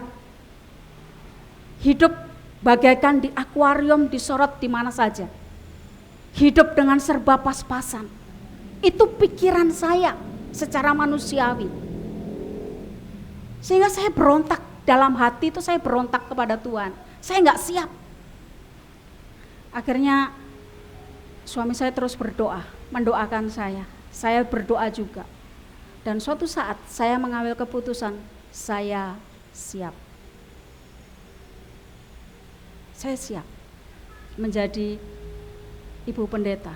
Hidup bagaikan di akuarium, disorot di mana saja. Hidup dengan serba pas-pasan. Itu pikiran saya. secara manusiawi. Sehingga saya berontak, dalam hati itu saya berontak kepada Tuhan. Saya nggak siap. Akhirnya suami saya terus berdoa, mendoakan saya. Saya berdoa juga. Dan suatu saat saya mengambil keputusan, saya siap. Saya siap menjadi ibu pendeta.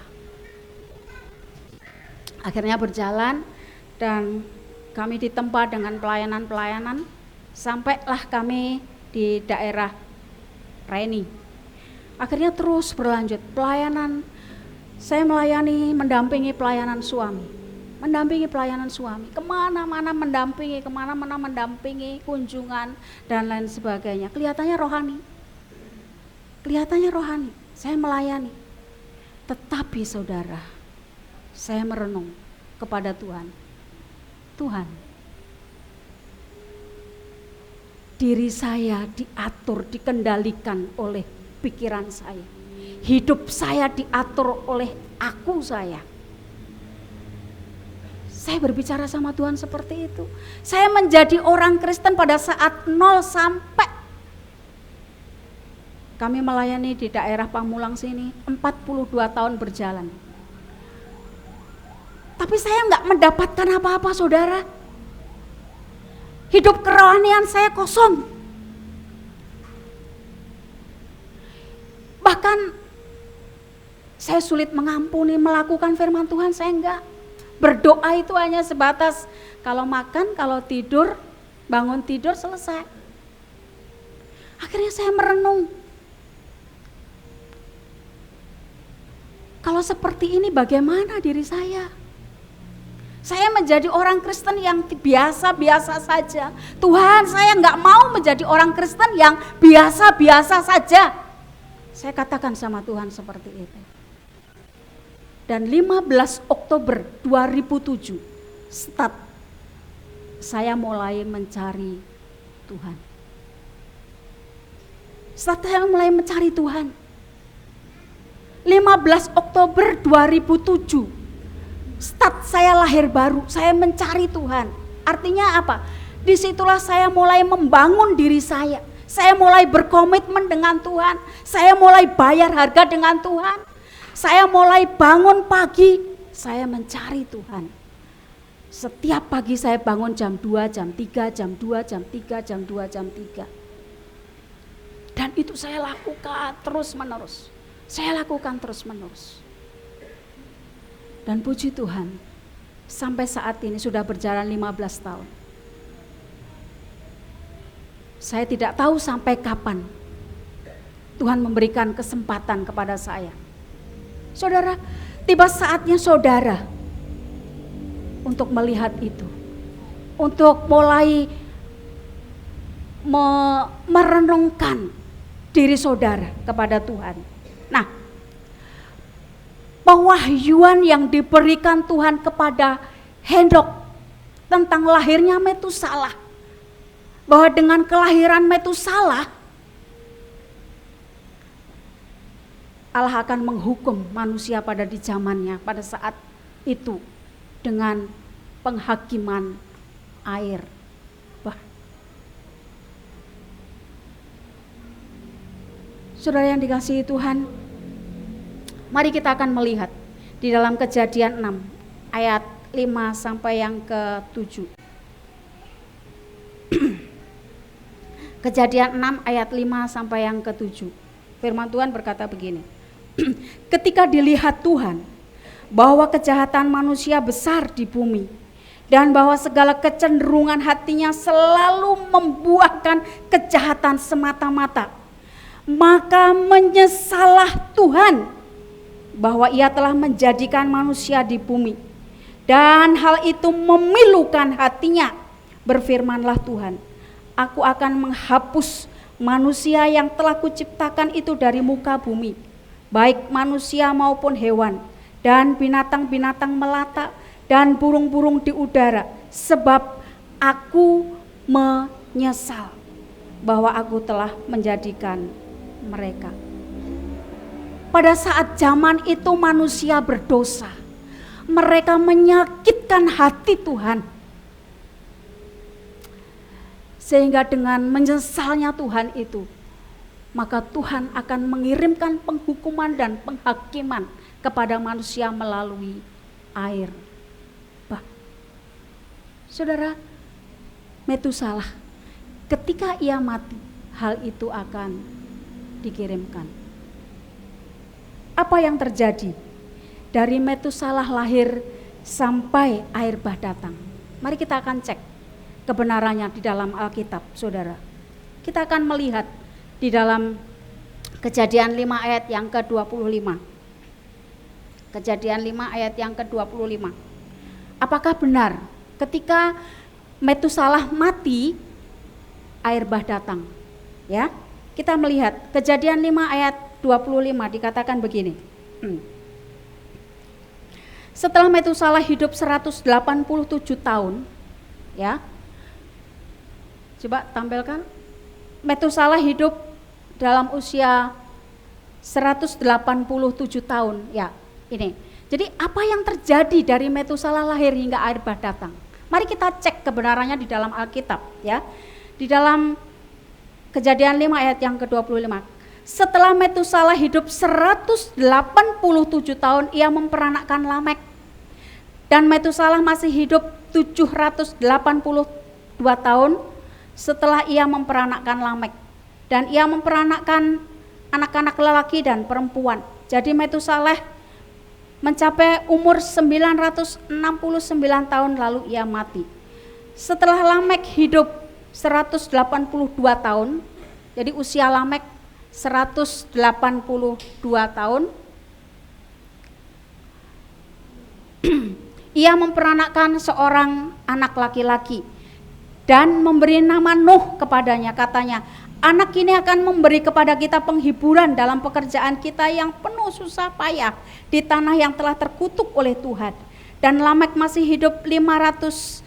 Akhirnya berjalan dan kami ditempa dengan pelayanan-pelayanan, sampailah kami di daerah Reni. Akhirnya terus berlanjut pelayanan. Saya melayani, mendampingi pelayanan suami. Mendampingi pelayanan suami, kemana-mana mendampingi, kunjungan dan lain sebagainya. Kelihatannya rohani, saya melayani. Tetapi saudara, saya merenung kepada Tuhan. Tuhan, diri saya diatur, dikendalikan oleh pikiran saya. Hidup saya diatur oleh aku saya. Saya berbicara sama Tuhan seperti itu. Saya menjadi orang Kristen pada saat 0 sampai kami melayani di daerah Pamulang sini 42 tahun berjalan. Tapi saya nggak mendapatkan apa-apa, saudara. Hidup kerohanian saya kosong. Bahkan saya sulit mengampuni, melakukan firman Tuhan saya enggak. Berdoa itu hanya sebatas kalau makan, kalau tidur, bangun tidur, selesai. Akhirnya saya merenung. Kalau seperti ini bagaimana diri saya? Saya menjadi orang Kristen yang biasa-biasa saja. Tuhan, saya enggak mau menjadi orang Kristen yang biasa-biasa saja. Saya katakan sama Tuhan seperti itu. Dan 15 Oktober 2007 start saya mulai mencari Tuhan. Start saya mulai mencari Tuhan. 15 Oktober 2007 start saya lahir baru, saya mencari Tuhan. Artinya apa? Disitulah saya mulai membangun diri saya. Saya mulai berkomitmen dengan Tuhan. Saya mulai bayar harga dengan Tuhan. Saya mulai bangun pagi, saya mencari Tuhan. Setiap pagi saya bangun jam 2, jam 3, jam 2, jam 3, jam 2, jam 3. Dan itu saya lakukan terus menerus. Saya lakukan terus menerus. Dan puji Tuhan, sampai saat ini sudah berjalan 15 tahun. Saya tidak tahu sampai kapan Tuhan memberikan kesempatan kepada saya. Saudara, tiba saatnya saudara untuk melihat itu. Untuk mulai merenungkan diri saudara kepada Tuhan. Nah, pewahyuan yang diberikan Tuhan kepada Henokh tentang lahirnya Metusalah, bahwa dengan kelahiran Metusalah Allah akan menghukum manusia pada di zamannya pada saat itu dengan penghakiman air bah. Saudara yang dikasihi Tuhan, mari kita akan melihat di dalam Kejadian 6 ayat 5 sampai yang ke-7. Kejadian 6 ayat 5 sampai yang ke-7. Firman Tuhan berkata begini. Ketika dilihat Tuhan bahwa kejahatan manusia besar di bumi dan bahwa segala kecenderungan hatinya selalu membuahkan kejahatan semata-mata, maka menyesallah Tuhan bahwa ia telah menjadikan manusia di bumi, dan hal itu memilukan hatinya. Berfirmanlah Tuhan, aku akan menghapus manusia yang telah kuciptakan itu dari muka bumi, baik manusia maupun hewan, dan binatang-binatang melata, dan burung-burung di udara, sebab aku menyesal bahwa aku telah menjadikan mereka. Pada saat zaman itu manusia berdosa, Mereka menyakitkan hati Tuhan. Sehingga dengan menyesalnya Tuhan itu, maka Tuhan akan mengirimkan penghukuman dan penghakiman kepada manusia melalui air bah. Saudara, Metusalah, ketika ia mati, hal itu akan dikirimkan. Apa yang terjadi dari Metusalah lahir sampai air bah datang? Mari kita akan cek kebenarannya di dalam Alkitab, saudara. Kita akan melihat di dalam Kejadian 5 ayat yang ke-25. Kejadian 5 ayat yang ke-25. Apakah benar ketika Metusalah mati, air bah datang? Ya, kita melihat Kejadian 5 ayat 25 dikatakan begini. Setelah Metusalah hidup 187 tahun, ya. Coba tampilkan. Metusalah hidup dalam usia 187 tahun, ya. Ini. Jadi apa yang terjadi dari Metusalah lahir hingga air bah datang? Mari kita cek kebenarannya di dalam Alkitab, ya. Di dalam Kejadian 5 ayat yang ke-25. Setelah Metusalah hidup 187 tahun, ia memperanakkan Lamek. Dan Metusalah masih hidup 782 tahun setelah ia memperanakkan Lamek. Dan ia memperanakkan anak-anak lelaki dan perempuan. Jadi Metusalah mencapai umur 969 tahun lalu ia mati. Setelah Lamek hidup 182 tahun, jadi usia Lamek 182 tahun, ia memperanakkan seorang anak laki-laki dan memberi nama Nuh kepadanya. Katanya, anak ini akan memberi kepada kita penghiburan dalam pekerjaan kita yang penuh susah payah di tanah yang telah terkutuk oleh Tuhan. Dan Lamek masih hidup 595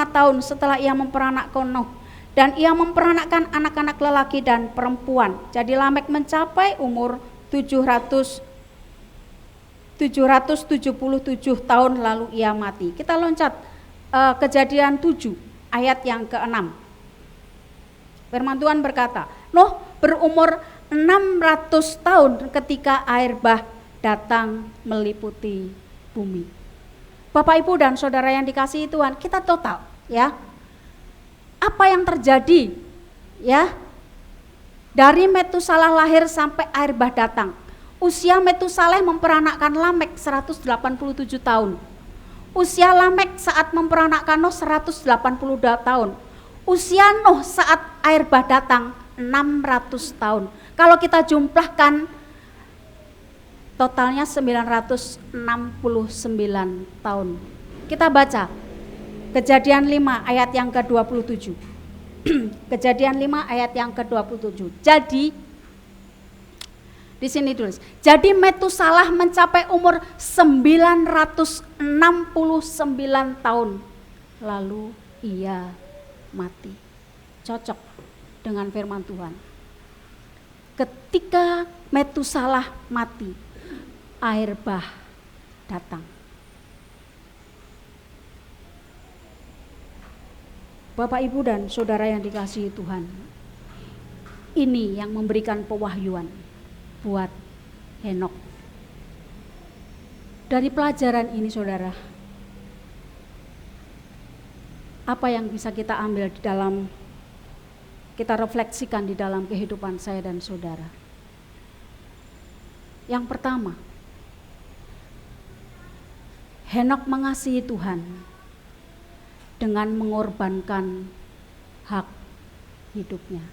tahun setelah ia memperanakkan Nuh. Dan ia memperanakkan anak-anak lelaki dan perempuan. Jadi Lamek mencapai umur 777 tahun lalu ia mati. Kita loncat Kejadian 7 ayat yang ke-6. Firman Tuhan berkata, Nuh berumur 600 tahun ketika air bah datang meliputi bumi. Bapak, Ibu, dan saudara yang dikasihi Tuhan, kita total, ya. Apa yang terjadi, ya, dari Metusalah lahir sampai air bah datang? Usia Metusalah memperanakkan Lamek 187 tahun. Usia Lamek saat memperanakkan Nuh 182 tahun. Usia Nuh saat air bah datang 600 tahun. Kalau kita jumlahkan totalnya 969 tahun. Kita baca Kejadian 5 ayat yang ke-27. Kejadian 5 ayat yang ke-27. Jadi di sini tulis, jadi Metusalah mencapai umur 969 tahun lalu ia mati. Cocok dengan firman Tuhan. Ketika Metusalah mati, air bah datang. Bapak, Ibu, dan saudara yang dikasihi Tuhan, ini yang memberikan pewahyuan buat Henok. Dari pelajaran ini, saudara, apa yang bisa kita ambil di dalam, kita refleksikan di dalam kehidupan saya dan saudara? Yang pertama, Henok mengasihi Tuhan dengan mengorbankan hak hidupnya.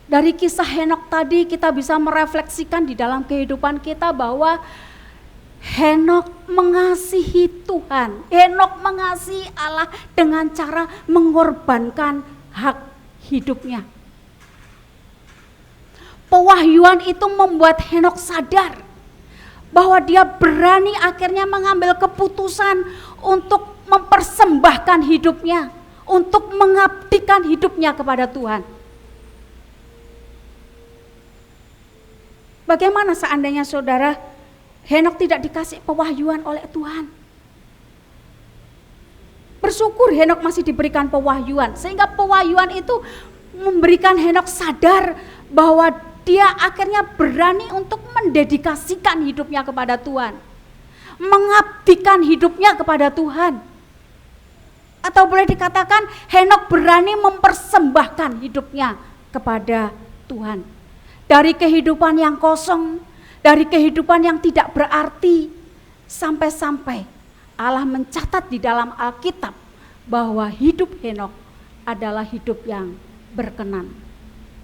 Dari kisah Henok tadi kita bisa merefleksikan di dalam kehidupan kita bahwa Henok mengasihi Tuhan. Henok mengasihi Allah dengan cara mengorbankan hak hidupnya. Pewahyuan itu membuat Henok sadar bahwa dia berani akhirnya mengambil keputusan untuk mempersembahkan hidupnya, untuk mengabdikan hidupnya kepada Tuhan. Bagaimana seandainya saudara Henokh tidak dikasih pewahyuan oleh Tuhan? Bersyukur Henokh masih diberikan pewahyuan, sehingga pewahyuan itu memberikan Henokh sadar bahwa dia akhirnya berani untuk mendedikasikan hidupnya kepada Tuhan, mengabdikan hidupnya kepada Tuhan. Atau boleh dikatakan Henokh berani mempersembahkan hidupnya kepada Tuhan. Dari kehidupan yang kosong, dari kehidupan yang tidak berarti, sampai-sampai Allah mencatat di dalam Alkitab bahwa hidup Henokh adalah hidup yang berkenan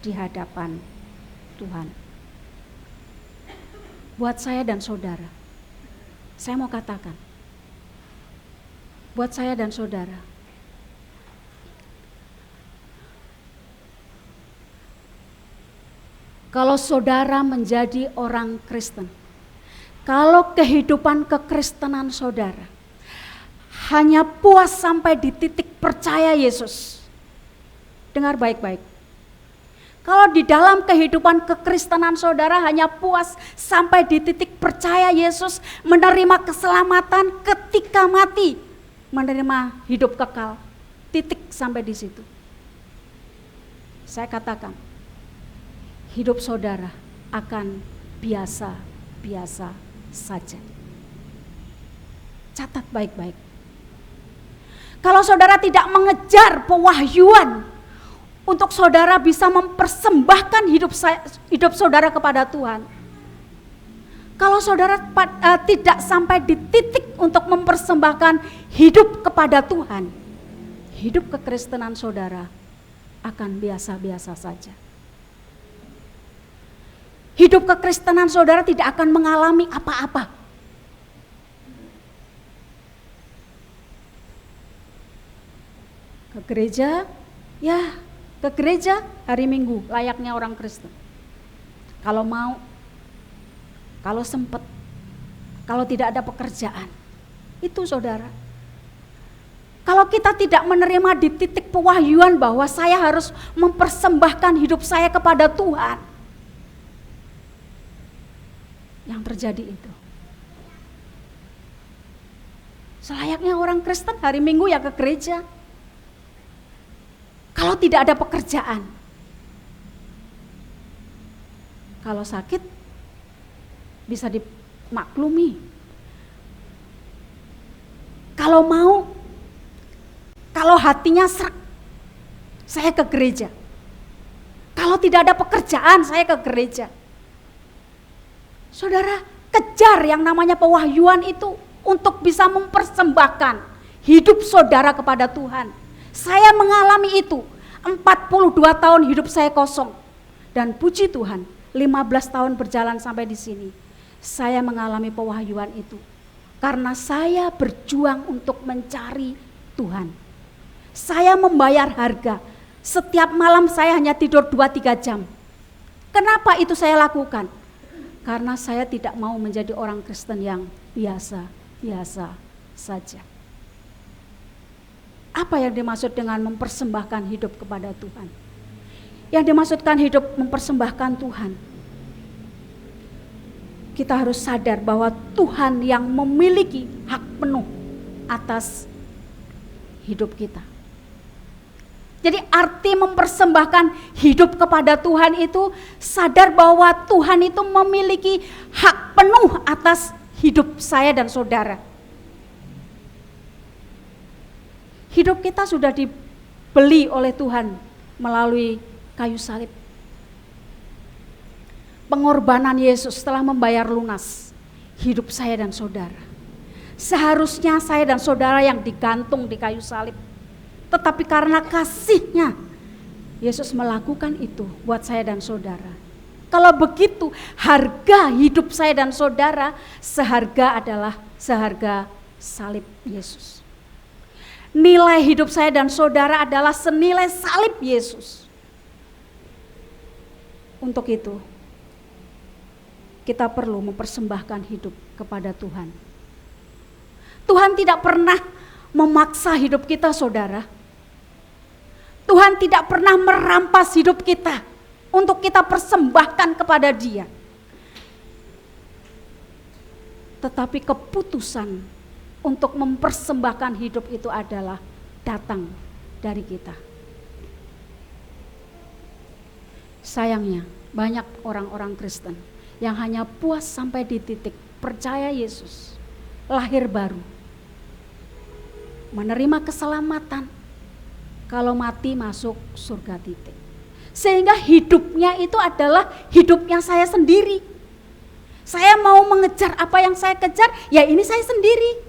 di hadapan Tuhan. Buat saya dan saudara, saya mau katakan, buat saya dan saudara, kalau saudara menjadi orang Kristen, kalau kehidupan kekristenan saudara hanya puas sampai di titik percaya Yesus, dengar baik-baik. Kalau di dalam kehidupan kekristenan saudara hanya puas sampai di titik percaya Yesus, menerima keselamatan ketika mati, menerima hidup kekal, titik sampai di situ. Saya katakan, hidup saudara akan biasa-biasa saja. Catat baik-baik. Kalau saudara tidak mengejar pewahyuan untuk saudara bisa mempersembahkan hidup saudara kepada Tuhan, kalau saudara tidak sampai di titik untuk mempersembahkan hidup kepada Tuhan, hidup kekristenan saudara akan biasa-biasa saja. Hidup kekristenan saudara tidak akan mengalami apa-apa. Ke gereja, ya ke gereja hari Minggu layaknya orang Kristen. Kalau mau, kalau sempat, kalau tidak ada pekerjaan, itu saudara. Kalau kita tidak menerima di titik pewahyuan bahwa saya harus mempersembahkan hidup saya kepada Tuhan, yang terjadi itu selayaknya orang Kristen hari Minggu ya ke gereja. Kalau tidak ada pekerjaan, kalau sakit bisa dimaklumi. Kalau mau, kalau hatinya serak, saya ke gereja. Kalau tidak ada pekerjaan, saya ke gereja. Saudara, kejar yang namanya pewahyuan itu untuk bisa mempersembahkan hidup saudara kepada Tuhan. Saya mengalami itu, 42 tahun hidup saya kosong. Dan puji Tuhan, 15 tahun berjalan sampai di sini. Saya mengalami pewahyuan itu. Karena saya berjuang untuk mencari Tuhan. Saya membayar harga. Setiap malam saya hanya tidur 2-3 jam. Kenapa itu saya lakukan? Karena saya tidak mau menjadi orang Kristen yang biasa-biasa saja. Apa yang dimaksud dengan mempersembahkan hidup kepada Tuhan? Yang dimaksudkan hidup mempersembahkan Tuhan, kita harus sadar bahwa Tuhan yang memiliki hak penuh atas hidup kita. Jadi arti mempersembahkan hidup kepada Tuhan itu sadar bahwa Tuhan itu memiliki hak penuh atas hidup saya dan saudara. Hidup kita sudah dibeli oleh Tuhan melalui kayu salib. Pengorbanan Yesus telah membayar lunas hidup saya dan saudara. Seharusnya saya dan saudara yang digantung di kayu salib. Tetapi karena kasih-Nya, Yesus melakukan itu buat saya dan saudara. Kalau begitu, harga hidup saya dan saudara seharga salib Yesus. Nilai hidup saya dan saudara adalah senilai salib Yesus. Untuk itu, kita perlu mempersembahkan hidup kepada Tuhan. Tuhan tidak pernah memaksa hidup kita, saudara. Tuhan tidak pernah merampas hidup kita untuk kita persembahkan kepada Dia. tetapi keputusan untuk mempersembahkan hidup itu adalah datang dari kita. Sayangnya banyak orang-orang Kristen yang hanya puas sampai di titik percaya Yesus, lahir baru, menerima keselamatan, kalau mati masuk surga titik. Sehingga hidupnya itu adalah hidupnya saya sendiri. Saya mau mengejar apa yang saya kejar, ya ini saya sendiri.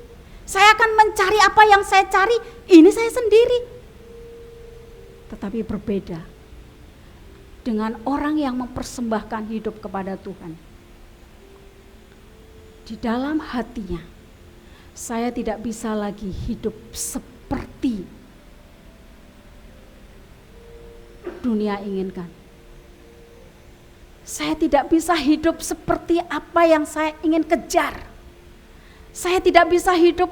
Saya akan mencari apa yang saya cari, ini saya sendiri. Tetapi berbeda dengan orang yang mempersembahkan hidup kepada Tuhan. Di dalam hatinya, saya tidak bisa lagi hidup seperti dunia inginkan. Saya tidak bisa hidup seperti apa yang saya ingin kejar. Saya tidak bisa hidup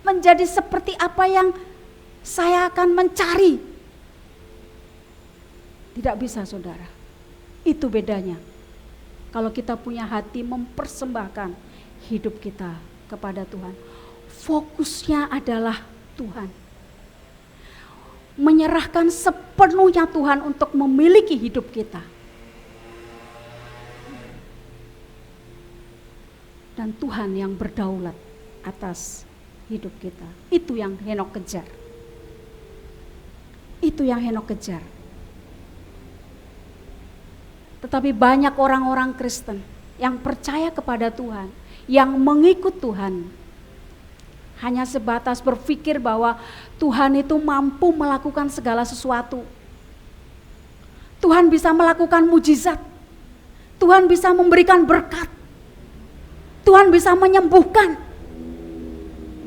menjadi seperti apa yang saya akan mencari. Tidak bisa, saudara. Itu bedanya. Kalau kita punya hati mempersembahkan hidup kita kepada Tuhan. Fokusnya adalah Tuhan. Menyerahkan sepenuhnya Tuhan untuk memiliki hidup kita. Dan Tuhan yang berdaulat atas hidup kita. Itu yang Henokh kejar. Itu yang Henokh kejar. Tetapi banyak orang-orang Kristen yang percaya kepada Tuhan, yang mengikut Tuhan, hanya sebatas berpikir bahwa Tuhan itu mampu melakukan segala sesuatu. Tuhan bisa melakukan mujizat. Tuhan bisa memberikan berkat. Tuhan bisa menyembuhkan.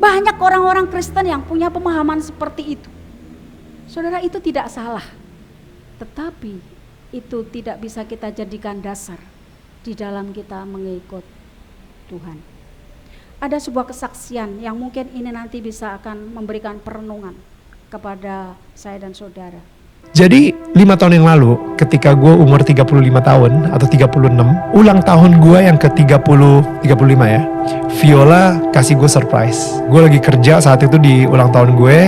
Banyak orang-orang Kristen yang punya pemahaman seperti itu. Saudara, itu tidak salah. Tetapi itu tidak bisa kita jadikan dasar di dalam kita mengikut Tuhan. Ada sebuah kesaksian yang mungkin ini nanti bisa akan memberikan perenungan kepada saya dan saudara. Jadi 5 tahun yang lalu ketika gue umur 35 tahun atau 36, ulang tahun gue yang ke 35 ya, Viola kasih gue surprise. Gue lagi kerja saat itu di ulang tahun gue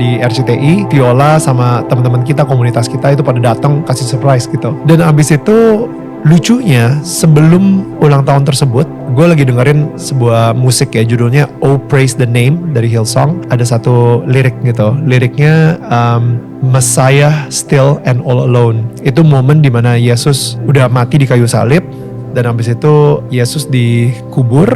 di RCTI. Viola sama teman-teman kita, komunitas kita itu pada datang kasih surprise gitu. Dan abis itu lucunya sebelum ulang tahun tersebut, gue lagi dengerin sebuah musik ya, judulnya Oh Praise the Name dari Hillsong. Ada satu lirik gitu, liriknya Messiah still and all alone. Itu momen dimana Yesus udah mati di kayu salib, dan habis itu Yesus dikubur.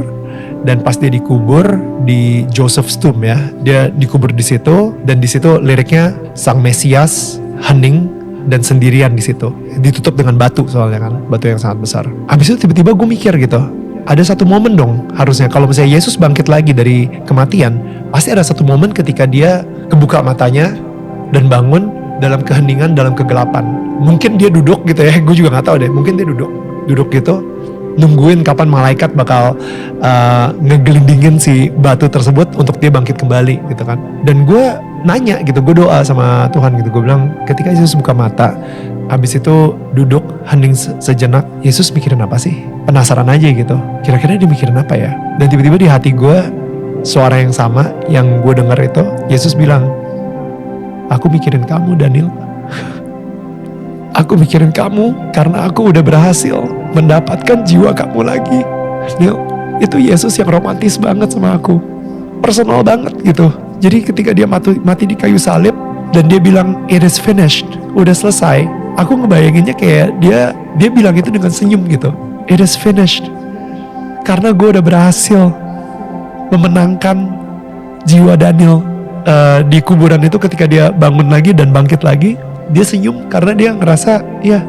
Dan pas dia dikubur di Joseph's tomb ya, dia dikubur di situ, dan di situ liriknya Sang Mesias hening dan sendirian di situ, ditutup dengan batu soalnya kan, batu yang sangat besar. Habis itu tiba-tiba gue mikir gitu, ada satu momen dong harusnya kalau misalnya Yesus bangkit lagi dari kematian, pasti ada satu momen ketika dia kebuka matanya dan bangun dalam keheningan, dalam kegelapan. Mungkin dia duduk gitu ya, gue juga nggak tahu deh. Mungkin dia duduk gitu, nungguin kapan malaikat bakal ngegelindingin si batu tersebut untuk dia bangkit kembali gitu kan. Dan gue nanya gitu, gue doa sama Tuhan gitu, gue bilang ketika Yesus buka mata, habis itu duduk hening sejenak, Yesus mikirin apa sih? Penasaran aja gitu, kira-kira dia mikirin apa ya? Dan tiba-tiba di hati gue suara yang sama yang gue dengar itu, Yesus bilang, aku mikirin kamu Daniel. Aku mikirin kamu karena aku udah berhasil mendapatkan jiwa kamu lagi. Neil, itu Yesus yang romantis banget sama aku, personal banget gitu. Jadi ketika dia mati di kayu salib dan dia bilang it is finished, udah selesai, aku ngebayanginnya kayak dia bilang itu dengan senyum gitu. It is finished, karena gue udah berhasil memenangkan jiwa Daniel. Di kuburan itu ketika dia bangun lagi dan bangkit lagi, dia senyum karena dia ngerasa, ya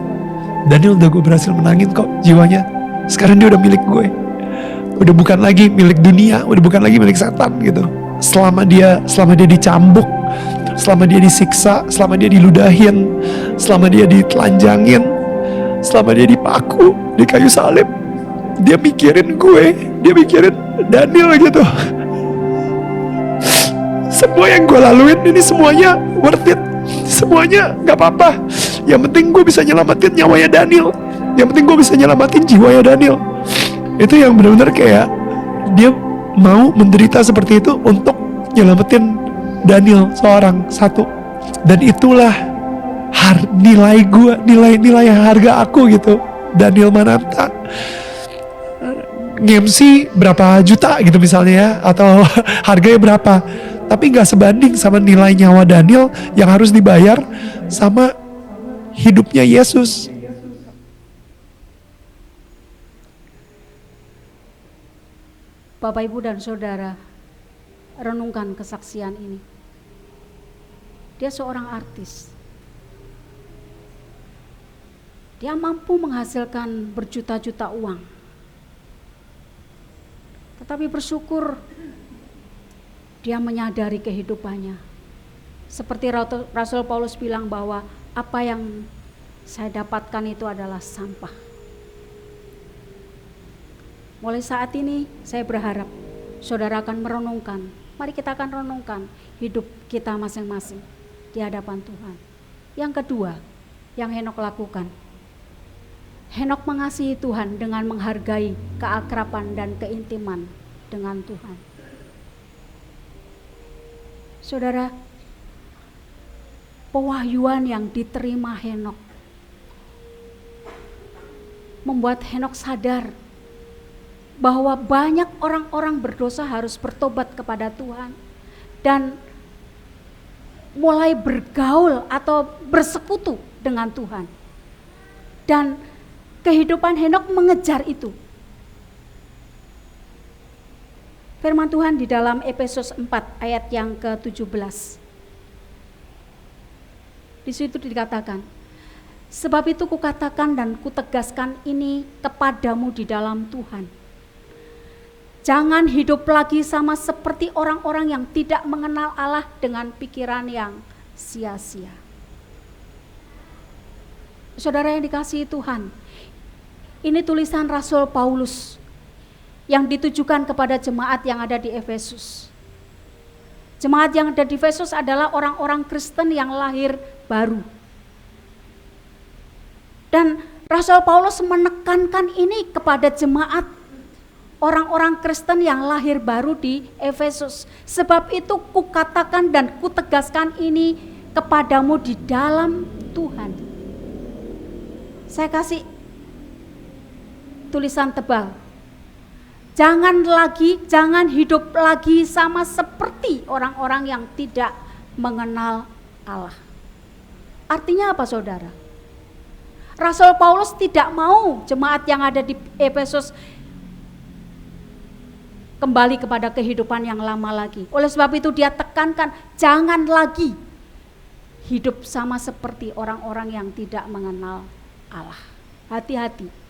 Daniel udah gue berhasil menangin kok jiwanya. Sekarang dia udah milik gue, udah bukan lagi milik dunia, udah bukan lagi milik setan gitu. Selama dia dicambuk, selama dia disiksa, selama dia diludahin, selama dia ditelanjangin, selama dia dipaku di kayu salib, dia mikirin gue, dia mikirin Daniel gitu. Semua yang gue laluin ini semuanya worth it, semuanya gak apa-apa. Yang penting gue bisa nyelamatin nyawanya Daniel, yang penting gue bisa nyelamatin jiwanya Daniel. Itu yang benar-benar kayak dia mau menderita seperti itu untuk nyelamatin Daniel satu. Dan itulah nilai gue, nilai harga aku gitu. Daniel Mananta nge-MC berapa juta gitu misalnya ya, atau harganya berapa, tapi gak sebanding sama nilai nyawa Daniel yang harus dibayar sama hidupnya Yesus. Bapak, Ibu, dan Saudara, renungkan kesaksian ini. Dia seorang artis. Dia mampu menghasilkan berjuta-juta uang. Tetapi bersyukur dia menyadari kehidupannya. Seperti Rasul Paulus bilang bahwa apa yang saya dapatkan itu adalah sampah. Mulai saat ini saya berharap saudara akan merenungkan. Mari kita akan renungkan hidup kita masing-masing di hadapan Tuhan. Yang kedua, yang Henok lakukan. Henok mengasihi Tuhan dengan menghargai keakraban dan keintiman dengan Tuhan. Saudara, pewahyuan yang diterima Henok membuat Henok sadar bahwa banyak orang-orang berdosa harus bertobat kepada Tuhan dan mulai bergaul atau bersekutu dengan Tuhan. Dan kehidupan Henok mengejar itu. Firman Tuhan di dalam Efesus 4 ayat yang ke-17. Di situ dikatakan, sebab itu kukatakan dan kutegaskan ini kepadamu di dalam Tuhan. Jangan hidup lagi sama seperti orang-orang yang tidak mengenal Allah dengan pikiran yang sia-sia. Saudara yang dikasihi Tuhan, ini tulisan Rasul Paulus yang ditujukan kepada jemaat yang ada di Efesus. Jemaat yang ada di Efesus adalah orang-orang Kristen yang lahir baru. Dan Rasul Paulus menekankan ini kepada jemaat orang-orang Kristen yang lahir baru di Efesus. Sebab itu kukatakan dan kutegaskan ini kepadamu di dalam Tuhan. Saya kasih tulisan tebal. Jangan hidup lagi sama seperti orang-orang yang tidak mengenal Allah. Artinya apa, saudara? Rasul Paulus tidak mau jemaat yang ada di Efesus kembali kepada kehidupan yang lama lagi. Oleh sebab itu dia tekankan, jangan lagi hidup sama seperti orang-orang yang tidak mengenal Allah. Hati-hati.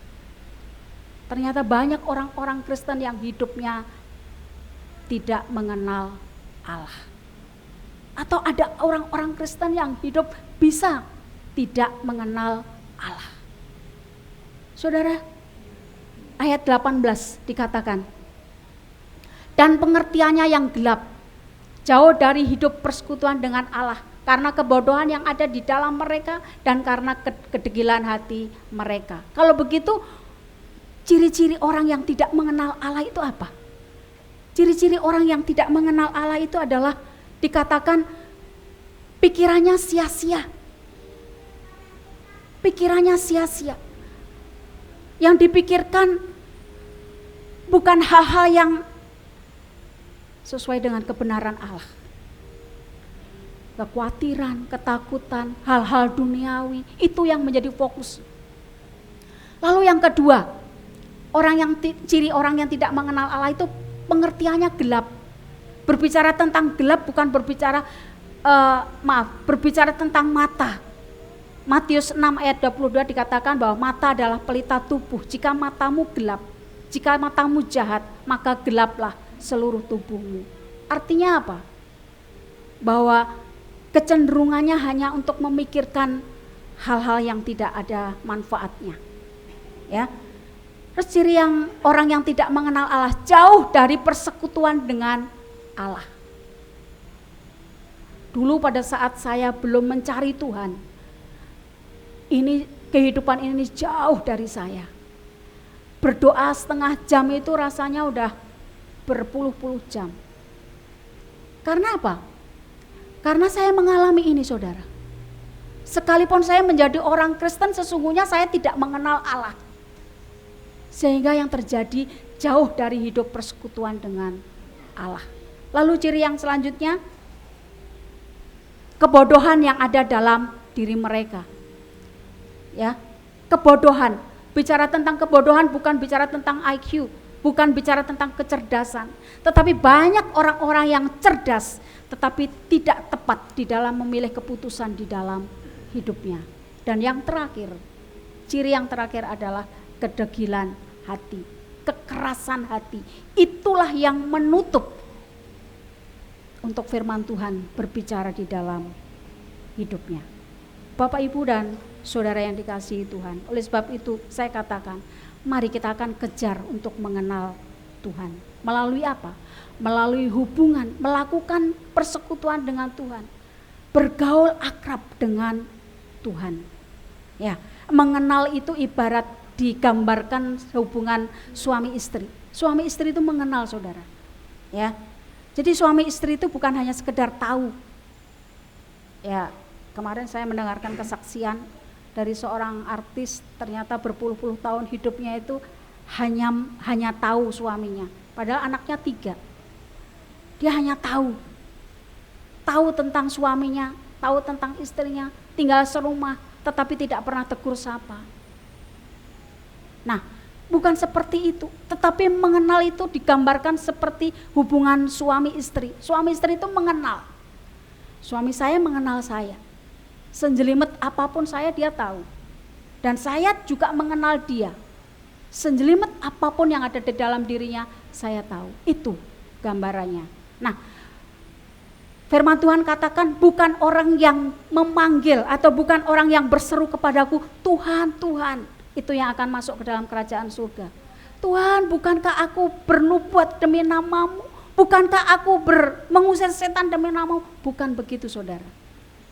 Ternyata banyak orang-orang Kristen yang hidupnya tidak mengenal Allah. Atau ada orang-orang Kristen yang hidup bisa tidak mengenal Allah. Saudara, ayat 18 dikatakan, dan pengertiannya yang gelap, jauh dari hidup persekutuan dengan Allah, karena kebodohan yang ada di dalam mereka dan karena kedegilan hati mereka. Kalau begitu, ciri-ciri orang yang tidak mengenal Allah itu apa? Ciri-ciri orang yang tidak mengenal Allah itu adalah dikatakan pikirannya sia-sia. Pikirannya sia-sia. Yang dipikirkan bukan hal-hal yang sesuai dengan kebenaran Allah. Kekhawatiran, ketakutan, hal-hal duniawi, itu yang menjadi fokus. Lalu yang kedua, ciri orang yang tidak mengenal Allah itu pengertiannya gelap. Berbicara tentang gelap bukan berbicara tentang mata. Matius 6 ayat 22 dikatakan bahwa mata adalah pelita tubuh. Jika matamu gelap, jika matamu jahat, maka gelaplah seluruh tubuhmu. Artinya apa? Bahwa kecenderungannya hanya untuk memikirkan hal-hal yang tidak ada manfaatnya. Ya. Terus ciri orang yang tidak mengenal Allah, jauh dari persekutuan dengan Allah. Dulu pada saat saya belum mencari Tuhan, kehidupan ini jauh dari saya. Berdoa setengah jam itu rasanya udah berpuluh-puluh jam. Karena apa? Karena saya mengalami ini, saudara. Sekalipun saya menjadi orang Kristen, sesungguhnya saya tidak mengenal Allah. Sehingga yang terjadi jauh dari hidup persekutuan dengan Allah. Lalu ciri yang selanjutnya, kebodohan yang ada dalam diri mereka. Ya, kebodohan. Bicara tentang kebodohan bukan bicara tentang IQ, bukan bicara tentang kecerdasan, tetapi banyak orang-orang yang cerdas tetapi tidak tepat di dalam memilih keputusan di dalam hidupnya. Dan yang terakhir, ciri yang terakhir adalah kedegilan hati, kekerasan hati. Itulah yang menutup untuk firman Tuhan berbicara di dalam hidupnya. Bapak, Ibu, dan saudara yang dikasihi Tuhan, oleh sebab itu saya katakan, mari kita akan kejar untuk mengenal Tuhan. Melalui apa? Melalui hubungan, melakukan persekutuan dengan Tuhan, bergaul akrab dengan Tuhan. Ya, mengenal itu ibarat digambarkan hubungan suami istri. Suami istri itu mengenal, saudara. Ya, jadi suami istri itu bukan hanya sekedar tahu. Ya, kemarin saya mendengarkan kesaksian dari seorang artis, ternyata berpuluh-puluh tahun hidupnya itu hanya tahu suaminya, padahal anaknya 3. Dia hanya tahu tentang suaminya, tahu tentang istrinya, tinggal serumah, tetapi tidak pernah tegur sapa. Nah, bukan seperti itu, tetapi mengenal itu digambarkan seperti hubungan suami istri. Suami istri itu mengenal. Suami saya mengenal saya. Senjelimet apapun saya, dia tahu. Dan saya juga mengenal dia. Senjelimet apapun yang ada di dalam dirinya, saya tahu. Itu gambarannya. Nah, firman Tuhan katakan bukan orang yang memanggil atau bukan orang yang berseru kepadaku, Tuhan, Tuhan, itu yang akan masuk ke dalam kerajaan surga. Tuhan, bukankah aku bernubuat demi namamu? Bukankah aku mengusir setan demi namamu? Bukan begitu, saudara.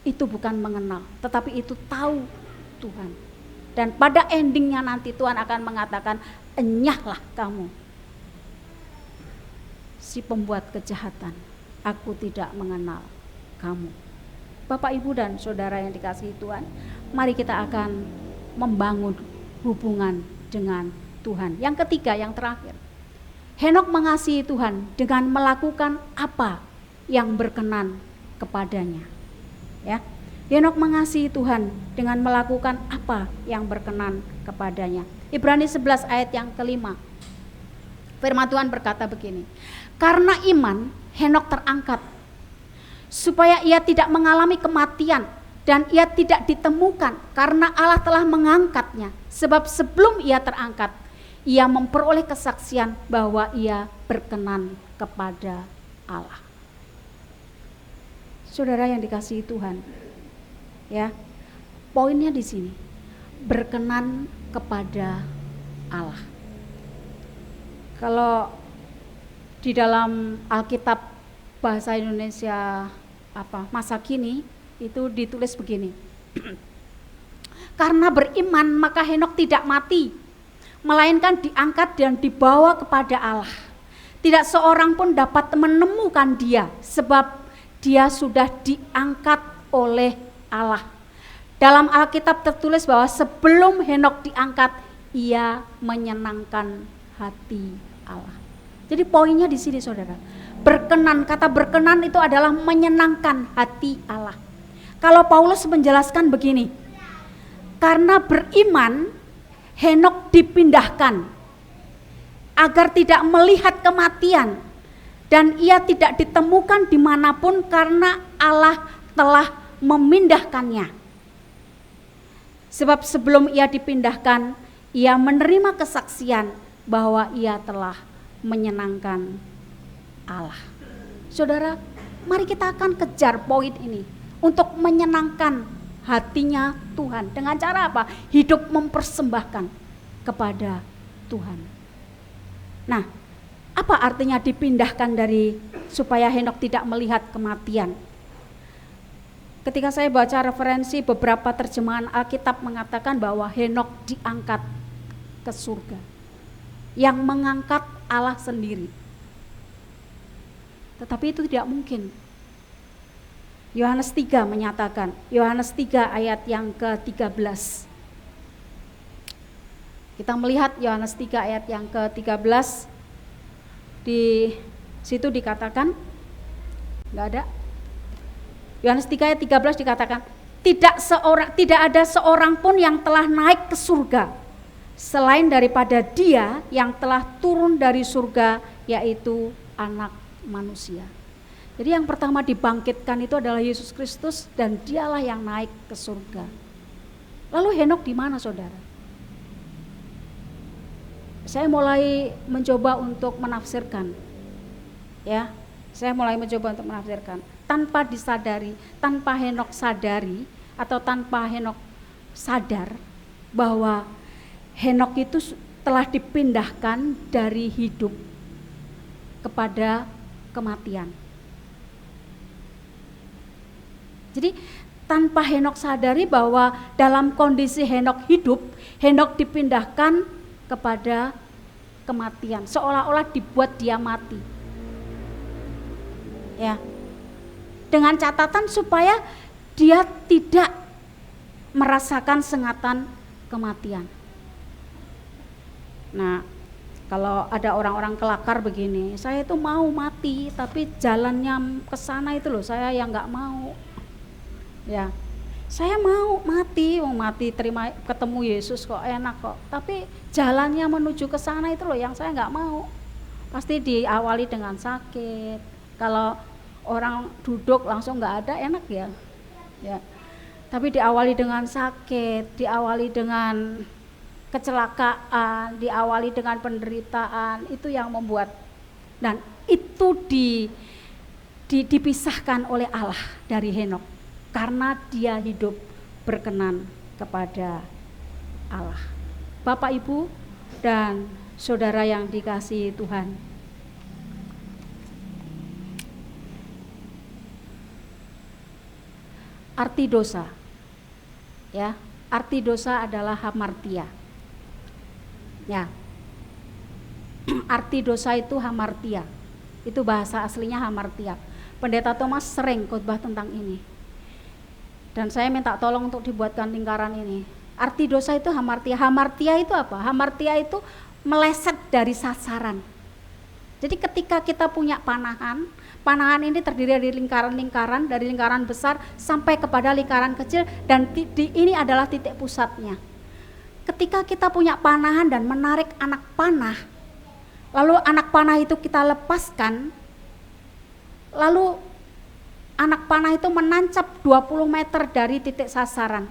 Itu bukan mengenal, tetapi itu tahu Tuhan. Dan pada endingnya nanti Tuhan akan mengatakan, enyahlah kamu, si pembuat kejahatan, aku tidak mengenal kamu. Bapak, Ibu, dan saudara yang dikasihi Tuhan, mari kita akan membangun hubungan dengan Tuhan. Yang ketiga, yang terakhir, Henok mengasihi Tuhan dengan melakukan apa yang berkenan kepadanya. Ya, Henok mengasihi Tuhan dengan melakukan apa yang berkenan kepadanya. Ibrani 11 ayat yang kelima. Firman Tuhan berkata begini, karena iman Henok terangkat supaya ia tidak mengalami kematian dan ia tidak ditemukan karena Allah telah mengangkatnya. Sebab sebelum ia terangkat, ia memperoleh kesaksian bahwa ia berkenan kepada Allah. Saudara yang dikasihi Tuhan, ya, poinnya di sini, berkenan kepada Allah. Kalau di dalam Alkitab bahasa Indonesia masa kini itu ditulis begini. Karena beriman maka Henok tidak mati, melainkan diangkat dan dibawa kepada Allah. Tidak seorang pun dapat menemukan dia, sebab dia sudah diangkat oleh Allah. Dalam Alkitab tertulis bahwa sebelum Henok diangkat, ia menyenangkan hati Allah. Jadi poinnya di sini, saudara. Berkenan, kata berkenan itu adalah menyenangkan hati Allah. Kalau Paulus menjelaskan begini, karena beriman Henok dipindahkan agar tidak melihat kematian dan ia tidak ditemukan dimanapun karena Allah telah memindahkannya. Sebab sebelum ia dipindahkan, ia menerima kesaksian bahwa ia telah menyenangkan Allah. Saudara, mari kita akan kejar poin ini untuk menyenangkan hatinya Tuhan. Dengan cara apa? Hidup mempersembahkan kepada Tuhan. Nah, apa artinya dipindahkan dari supaya Henok tidak melihat kematian? Ketika saya baca referensi beberapa terjemahan Alkitab mengatakan bahwa Henok diangkat ke surga. Yang mengangkat Allah sendiri. Tetapi itu tidak mungkin. Yohanes 3 menyatakan, Yohanes 3 ayat yang ke-13. Kita melihat Yohanes 3 ayat yang ke-13. Di situ dikatakan, enggak ada. Yohanes 3 ayat 13 dikatakan, tidak ada seorang pun yang telah naik ke surga selain daripada Dia yang telah turun dari surga, yaitu Anak Manusia. Jadi yang pertama dibangkitkan itu adalah Yesus Kristus, dan Dialah yang naik ke surga. Lalu Henok di mana, saudara? Saya mulai mencoba untuk menafsirkan. Ya, saya mulai mencoba untuk menafsirkan. Tanpa disadari, tanpa Henok sadari atau tanpa Henok sadar bahwa Henok itu telah dipindahkan dari hidup kepada kematian. Jadi tanpa Henok sadari bahwa dalam kondisi Henok hidup, Henok dipindahkan kepada kematian, seolah-olah dibuat dia mati. Ya. Dengan catatan supaya dia tidak merasakan sengatan kematian. Nah, kalau ada orang-orang kelakar begini, saya itu mau mati, tapi jalannya ke sana itu loh, saya yang nggak mau. Ya, saya mau mati terima ketemu Yesus kok enak kok, tapi jalannya menuju ke sana itu loh yang saya nggak mau. Pasti diawali dengan sakit. Kalau orang duduk langsung nggak ada, enak ya. Ya. Tapi diawali dengan sakit, diawali dengan kecelakaan, diawali dengan penderitaan, itu yang membuat, dan itu dipisahkan oleh Allah dari Henok karena dia hidup berkenan kepada Allah. Bapak, Ibu, dan saudara yang dikasihi Tuhan, arti dosa, ya, arti dosa adalah hamartia. Ya, arti dosa itu hamartia, itu bahasa aslinya hamartia. Pendeta Thomas sering khotbah tentang ini, dan saya minta tolong untuk dibuatkan lingkaran ini. Arti dosa itu hamartia. Hamartia itu apa? Hamartia itu meleset dari sasaran. Jadi ketika kita punya panahan, panahan ini terdiri dari lingkaran-lingkaran, dari lingkaran besar sampai kepada lingkaran kecil, dan ini adalah titik pusatnya. Ketika kita punya panahan dan menarik anak panah, lalu anak panah itu kita lepaskan, lalu anak panah itu menancap 20 meter dari titik sasaran.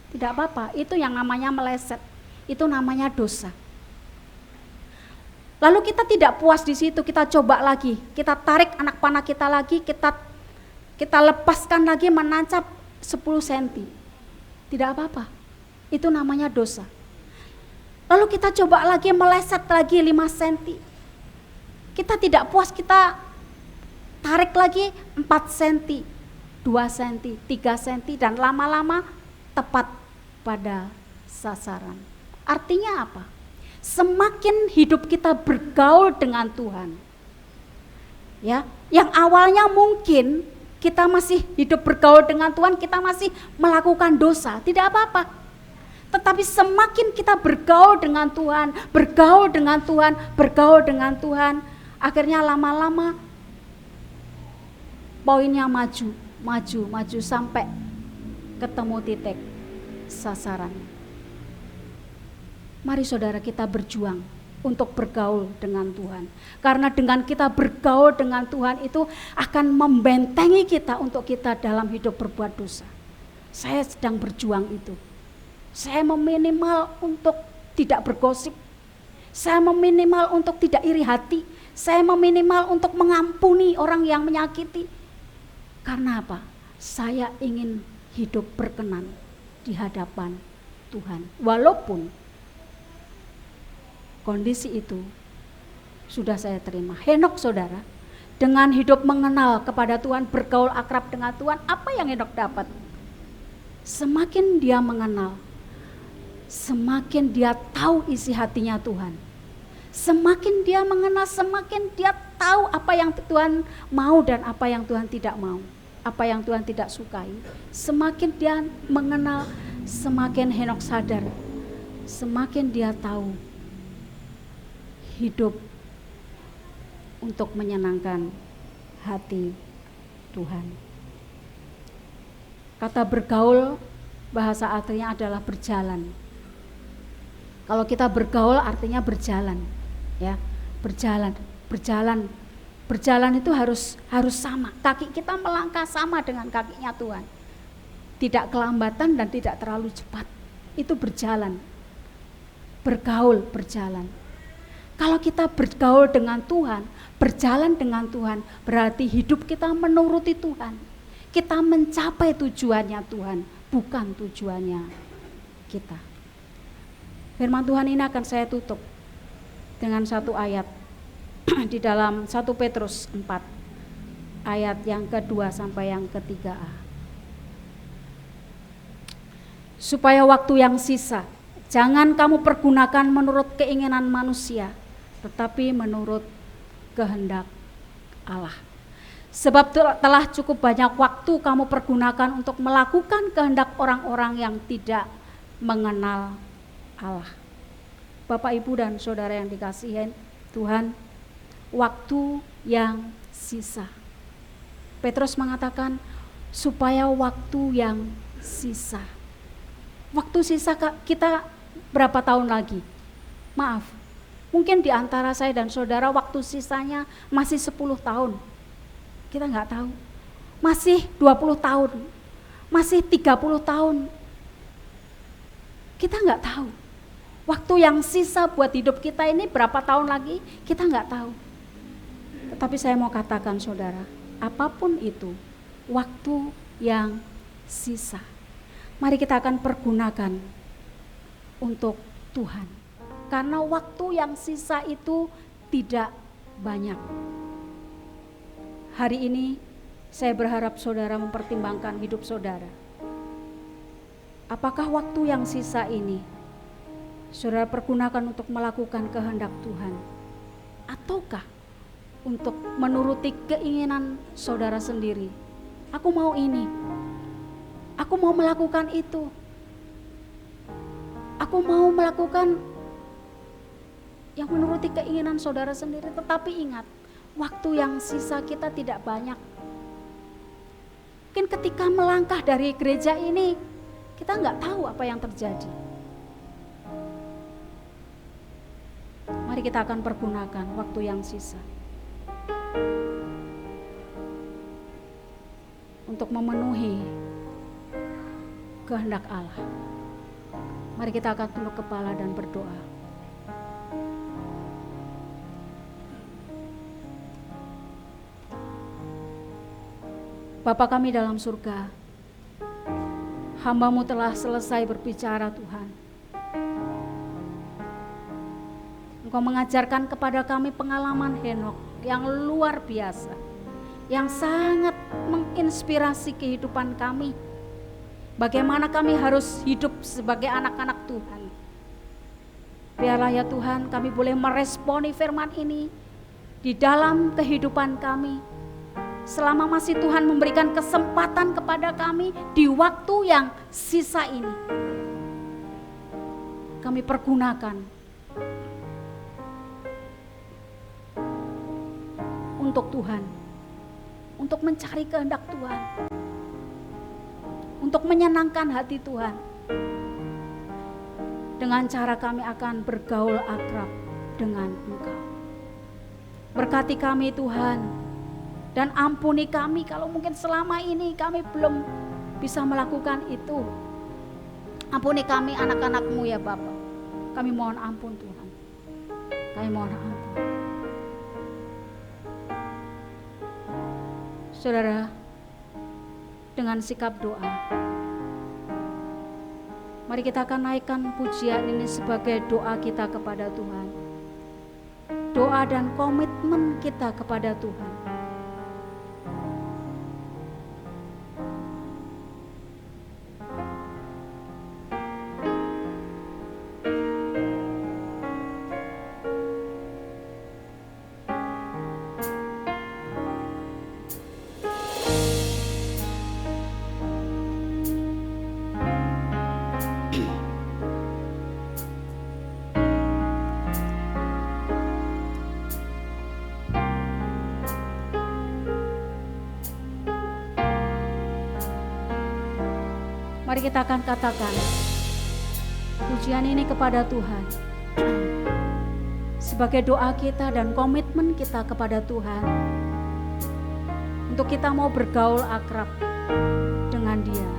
Tidak apa-apa, itu yang namanya meleset, itu namanya dosa. Lalu kita tidak puas di situ, kita coba lagi, kita tarik anak panah kita lagi, kita lepaskan lagi menancap 10 cm. Tidak apa-apa, itu namanya dosa. Lalu kita coba lagi meleset lagi 5 cm. Kita tidak puas, kita tarik lagi 4 cm, 2 cm, 3 cm, dan lama-lama tepat pada sasaran. Artinya apa? Semakin hidup kita bergaul dengan Tuhan, ya, yang awalnya mungkin kita masih hidup bergaul dengan Tuhan, kita masih melakukan dosa, tidak apa-apa. Tetapi semakin kita bergaul dengan Tuhan, bergaul dengan Tuhan, bergaul dengan Tuhan, akhirnya lama-lama poinnya maju sampai ketemu titik sasaran. Mari saudara kita berjuang untuk bergaul dengan Tuhan. Karena dengan kita bergaul dengan Tuhan itu akan membentengi kita untuk kita dalam hidup berbuat dosa. Saya sedang berjuang itu. Saya meminimal untuk tidak bergosip. Saya meminimal untuk tidak iri hati. Saya meminimal untuk mengampuni orang yang menyakiti. Karena apa? Saya ingin hidup berkenan di hadapan Tuhan. Walaupun kondisi itu sudah saya terima. Henok saudara, dengan hidup mengenal kepada Tuhan, bergaul akrab dengan Tuhan, apa yang Henok dapat? Semakin dia mengenal, semakin dia tahu isi hatinya Tuhan. Semakin dia mengenal, semakin dia tahu apa yang Tuhan mau dan apa yang Tuhan tidak mau, apa yang Tuhan tidak sukai, semakin dia mengenal, semakin Henokh sadar, semakin dia tahu hidup untuk menyenangkan hati Tuhan. Kata bergaul, bahasa artinya adalah berjalan. Kalau kita bergaul artinya berjalan, ya, berjalan. Berjalan itu harus sama. Kaki kita melangkah sama dengan kakinya Tuhan. Tidak kelambatan dan tidak terlalu cepat. Itu berjalan. Bergaul, berjalan. Kalau kita bergaul dengan Tuhan, berjalan dengan Tuhan, berarti hidup kita menuruti Tuhan. Kita mencapai tujuannya Tuhan, bukan tujuannya kita. Firman Tuhan ini akan saya tutup dengan satu ayat di dalam 1 Petrus 4 ayat yang kedua sampai yang ketiga. Supaya waktu yang sisa jangan kamu pergunakan menurut keinginan manusia, tetapi menurut kehendak Allah. Sebab telah cukup banyak waktu kamu pergunakan untuk melakukan kehendak orang-orang yang tidak mengenal Allah. Bapak, Ibu, dan saudara yang dikasihi Tuhan, waktu yang sisa. Petrus mengatakan supaya waktu yang sisa. Waktu sisa kita berapa tahun lagi? Maaf, mungkin di antara saya dan saudara waktu sisanya masih 10 tahun. Kita nggak tahu. Masih 20 tahun, masih 30 tahun. Kita nggak tahu. Waktu yang sisa buat hidup kita ini berapa tahun lagi, kita nggak tahu. Tetapi saya mau katakan saudara, apapun itu, waktu yang sisa, mari kita akan pergunakan untuk Tuhan. Karena waktu yang sisa itu tidak banyak. Hari ini saya berharap saudara mempertimbangkan hidup saudara. Apakah waktu yang sisa ini saudara pergunakan untuk melakukan kehendak Tuhan? Ataukah untuk menuruti keinginan saudara sendiri? Aku mau ini, aku mau melakukan itu, aku mau melakukan yang menuruti keinginan saudara sendiri. Tetapi ingat, waktu yang sisa kita tidak banyak. Mungkin ketika melangkah dari gereja ini, kita nggak tahu apa yang terjadi. Mari kita akan pergunakan waktu yang sisa untuk memenuhi kehendak Allah. Mari kita akan tunduk kepala dan berdoa. Bapa kami dalam surga, hamba-Mu telah selesai berbicara Tuhan. Engkau mengajarkan kepada kami pengalaman Henokh yang luar biasa, yang sangat menginspirasi kehidupan kami. Bagaimana kami harus hidup sebagai anak-anak Tuhan. Biarlah ya Tuhan kami boleh meresponi firman ini di dalam kehidupan kami. Selama masih Tuhan memberikan kesempatan kepada kami di waktu yang sisa ini, kami pergunakan untuk Tuhan, untuk mencari kehendak Tuhan, untuk menyenangkan hati Tuhan. Dengan cara kami akan bergaul akrab dengan Engkau. Berkati kami Tuhan, dan ampuni kami kalau mungkin selama ini kami belum bisa melakukan itu. Ampuni kami anak-anak-Mu ya Bapa. Kami mohon ampun Tuhan. Kami mohon ampun. Saudara, dengan sikap doa, mari kita akan naikkan pujian ini sebagai doa kita kepada Tuhan. Doa dan komitmen kita kepada Tuhan. Mari kita akan katakan pujian ini kepada Tuhan sebagai doa kita dan komitmen kita kepada Tuhan untuk kita mau bergaul akrab dengan Dia.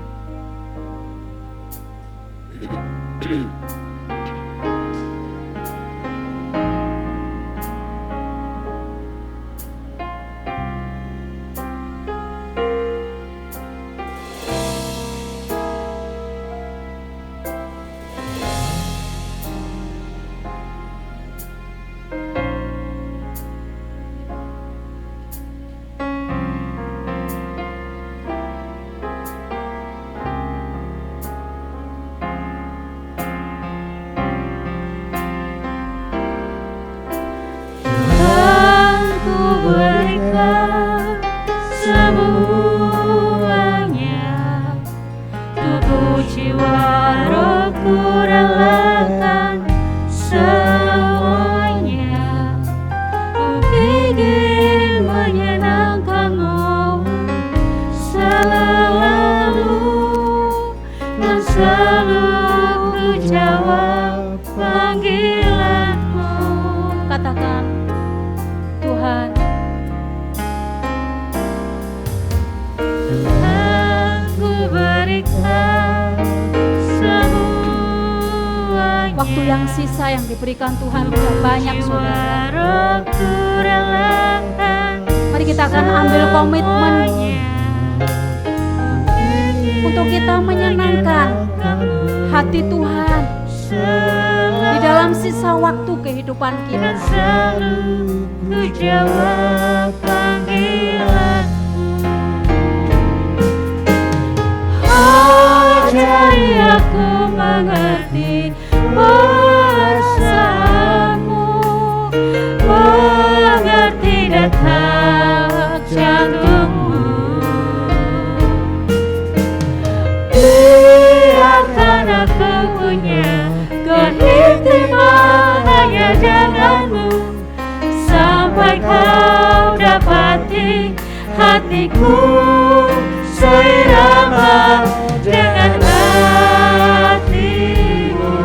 Waktu yang sisa yang diberikan Tuhan tidak banyak, saudara. Mari kita akan ambil komitmen untuk kita menyenangkan hati Tuhan di dalam sisa waktu kehidupan kita. Ku jawab panggilanmu, ajari aku mengerti perasaanmu, mengerti detak jantungmu. Biarkan aku punya keintiman hanya denganmu, sampai kau dapati hatiku seirama dengan hatimu.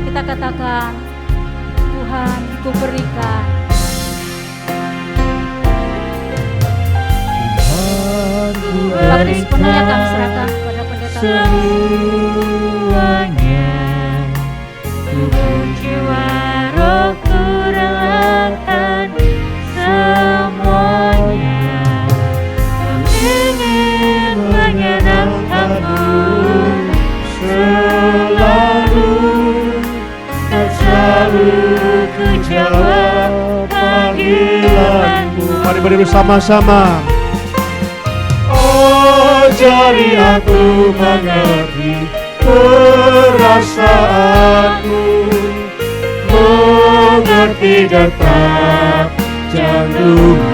Kita katakan, Tuhan, ku berikan. Waktu sepenuhnya kami serahkan kepada pendeta semuanya. Tubuh, jiwa, rohku relakan semuanya. Ku ingin menyenangkanmu selalu, dan selalu ku jawab panggilanmu. Mari beri bersama-sama. Ajari aku mengerti perasaanmu, mengerti detak jantungmu.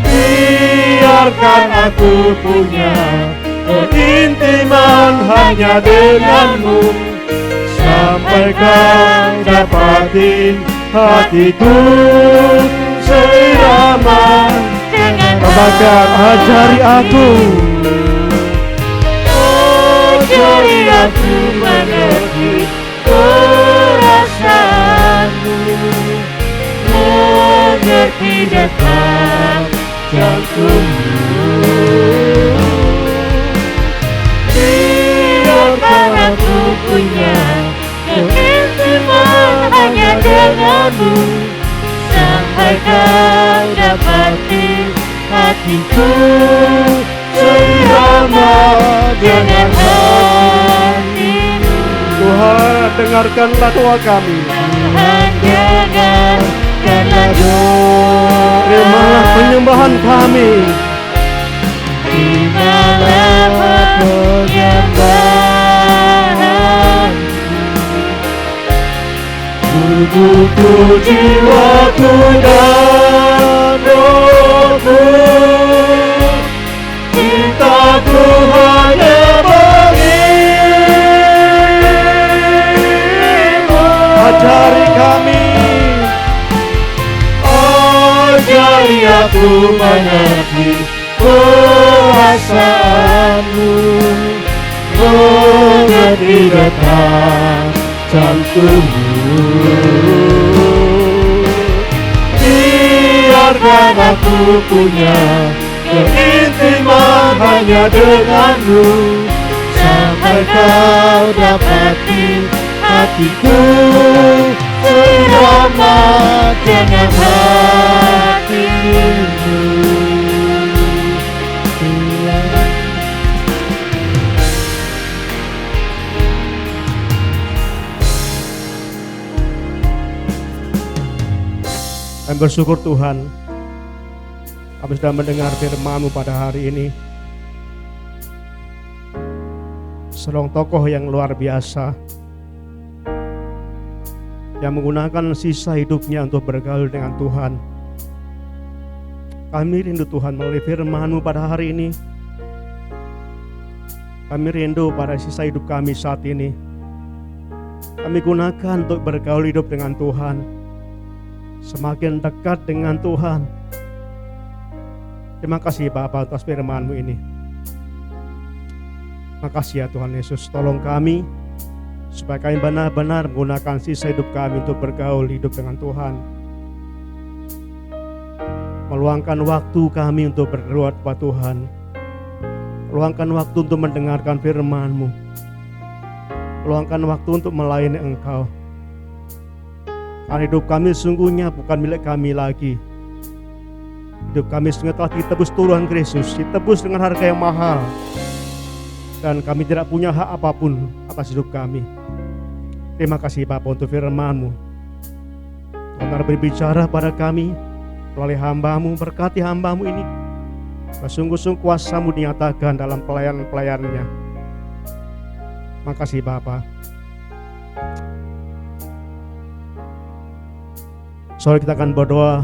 Biarkan aku punya keintiman hanya denganmu, sampai kau dapati hatiku seirama dengan katakan, ajari aku. Ajari aku mengerti perasaanmu, mengerti detak jantungmu. Biarkan aku punya keintiman hanya denganmu, sampai kau dapati hatiku seirama dengan hatimu. Tuhan, dengarkanlah doa kami. Tuhan, dengarkanlah doa. Terimalah penyembahan kami. Terimalah penyembahan. Tubuhku, jiwaku dan rohku, cintaku hanya bagimu. Ajari kami. Ajari aku mengerti di detak jantungmu. Biarkan aku punya keintiman hanya denganmu, sampai kau dapati hatiku seirama dengan hatimu. Kami bersyukur Tuhan, kami sudah mendengar firman-Mu pada hari ini. Seorang tokoh yang luar biasa, yang menggunakan sisa hidupnya untuk bergaul dengan Tuhan. Kami rindu Tuhan melalui firman-Mu pada hari ini. Kami rindu pada sisa hidup kami saat ini. Kami gunakan untuk bergaul hidup dengan Tuhan, semakin dekat dengan Tuhan. Terima kasih Bapa atas firman-Mu ini. Makasih ya Tuhan Yesus, tolong kami supaya kami benar-benar menggunakan sisa hidup kami untuk bergaul hidup dengan Tuhan. Meluangkan waktu kami untuk berdoa kepada Tuhan. Meluangkan waktu untuk mendengarkan firman-Mu. Meluangkan waktu untuk melayani Engkau. Karena hidup kami sungguhnya bukan milik kami lagi. Hidup kami sungguh telah ditebus Tuhan Yesus, ditebus dengan harga yang mahal. Dan kami tidak punya hak apapun atas hidup kami. Terima kasih Bapa untuk firman-Mu. Tuhan berbicara pada kami melalui hamba-Mu, berkati hamba-Mu ini. Sungguh-sungguh kuasa-Mu dinyatakan dalam pelayan-pelayannya. Makasih Bapa. Saudara, kita akan berdoa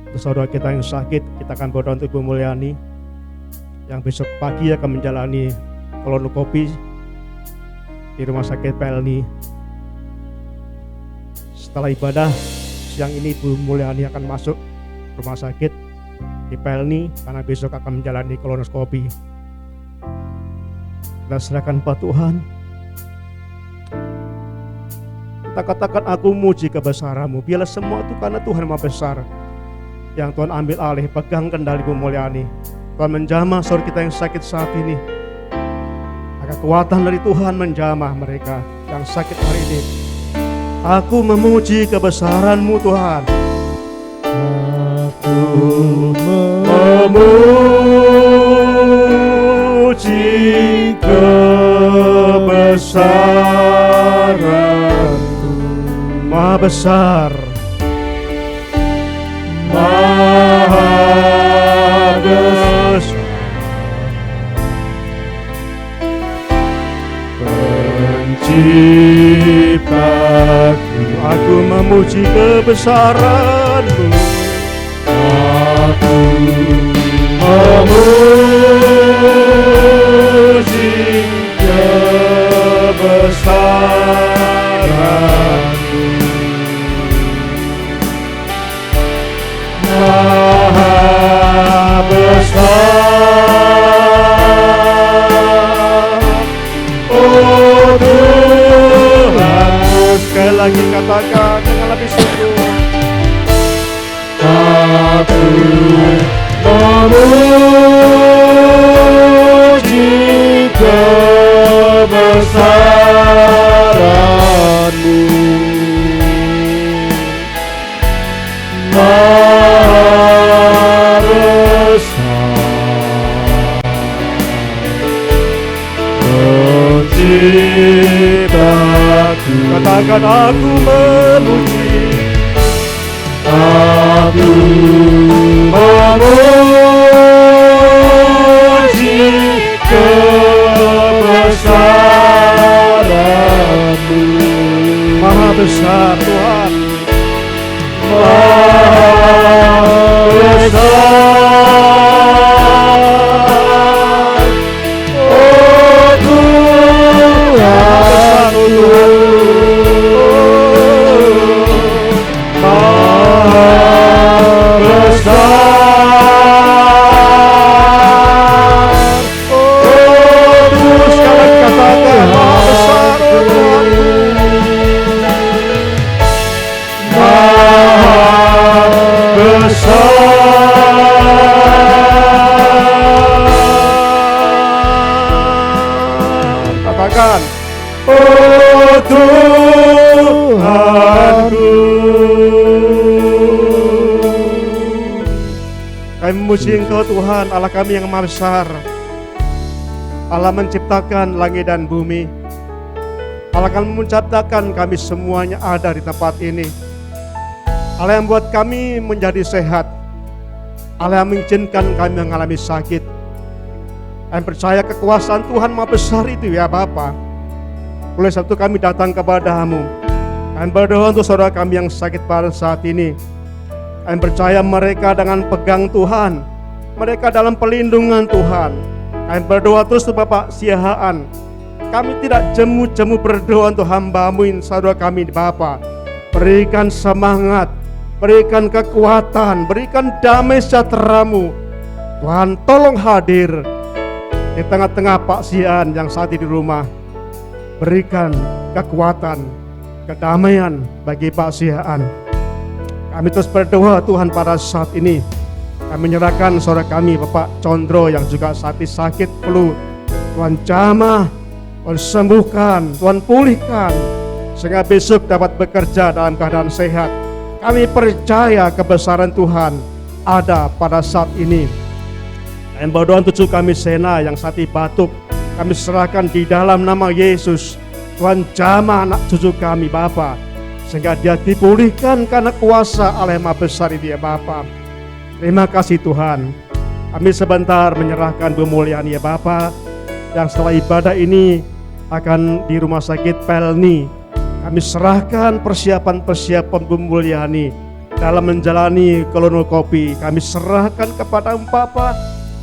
untuk saudara kita yang sakit. Kita akan berdoa untuk Ibu Mulyani yang besok pagi akan menjalani kolonoskopi di Rumah Sakit Pelni. Setelah ibadah siang ini, Ibu Mulyani akan masuk rumah sakit di Pelni karena besok akan menjalani kolonoskopi. Kita serahkan pada Tuhan. Kita katakan, aku muji kebesaran-Mu. Biarlah semua itu karena Tuhan Maha Besar. Yang Tuhan ambil alih, pegang kendali Ibu Mulyani. Tuhan menjamah saudara kita yang sakit saat ini. Agar kekuatan dari Tuhan menjamah mereka yang sakit hari ini. Aku memuji kebesaran-Mu Tuhan. Aku memuji kebesaran-Mu. Maha besar, Maha besar, Penciptaku. Aku memuji kebesaran-Mu. Aku memuji kebesaran-Mu. Maha besar, oh Tuhan. Sekali lagi katakan dengan lebih sungguh. Aku memuji kebesaran-Mu. Katakan, aku memuji, aku memuji kebesaran-Mu. Maha besar Tuhan, Maha besar, oh Tuhan, Maha besar, oh Tuhan. katakan, oh Tuhanku. Kami memuji Engkau Tuhan, Allah kami yang maha besar. Allah menciptakan langit dan bumi. Allah akan menciptakan kami semuanya ada di tempat ini. Allah yang buat kami menjadi sehat. Allah yang mengizinkan kami mengalami sakit. Kami percaya kekuasaan Tuhan maha besar itu ya Bapa. Oleh sebab itu kami datang kepadamu. Kami berdoa untuk saudara kami yang sakit pada saat ini. Kami percaya mereka dengan pegang Tuhan, mereka dalam pelindungan Tuhan. Kami berdoa terus untuk Bapak Siahaan. Kami tidak jemu-jemu berdoa untuk hamba-Mu saudara kami Bapa. Berikan semangat, berikan kekuatan, berikan damai sejahtera-Mu. Tuhan tolong hadir di tengah-tengah Pak Siahaan yang saat ini di rumah. Berikan kekuatan, kedamaian bagi Pak Siahaan. Kami terus berdoa Tuhan pada saat ini. Kami menyerahkan saudara kami Bapak Condro yang juga saat ini sakit flu. Tuhan jamah, Tuhan sembuhkan, Tuhan pulihkan, sehingga besok dapat bekerja dalam keadaan sehat. Kami percaya kebesaran Tuhan ada pada saat ini. Dan berdoa untuk cucu kami Sena yang saat ini batuk. Kami serahkan di dalam nama Yesus. Tuhan jamah anak cucu kami Bapa, sehingga dia dipulihkan karena kuasa Allah yang maha besar itu ya Bapa. Terima kasih Tuhan. Kami sebentar menyerahkan pemulihan ya Bapa, yang setelah ibadah ini akan di rumah sakit Pelni. Kami serahkan persiapan pemulihan ini dalam menjalani kolonoskopi. Kami serahkan kepada Bapa.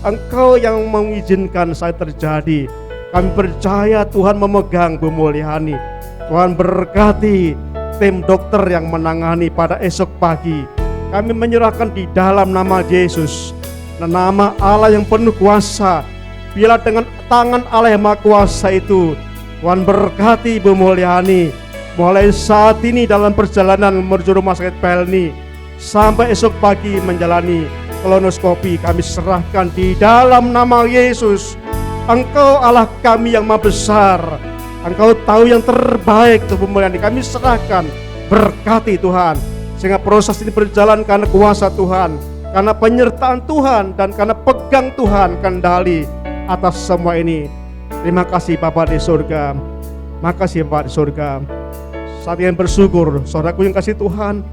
Engkau yang mengizinkan saya terjadi. Kami percaya Tuhan memegang pemulihan ini. Tuhan berkati tim dokter yang menangani pada esok pagi. Kami menyerahkan di dalam nama Yesus, nama Allah yang penuh kuasa. Bila dengan tangan Allah yang maha kuasa itu, Tuhan berkati Bu Mulyani mulai saat ini dalam perjalanan menuju rumah sakit Pelni sampai esok pagi menjalani kolonoskopi. Kami serahkan di dalam nama Yesus. Engkau Allah kami yang maha besar. Engkau tahu yang terbaik untuk Bu Mulyani. Kami serahkan, berkati Tuhan, sehingga proses ini berjalan karena kuasa Tuhan, karena penyertaan Tuhan, dan karena pegang Tuhan kendali atas semua ini. Terima kasih Bapa di surga. Makasih Bapa di surga. Saat yang bersyukur, saudaraku yang kasih Tuhan,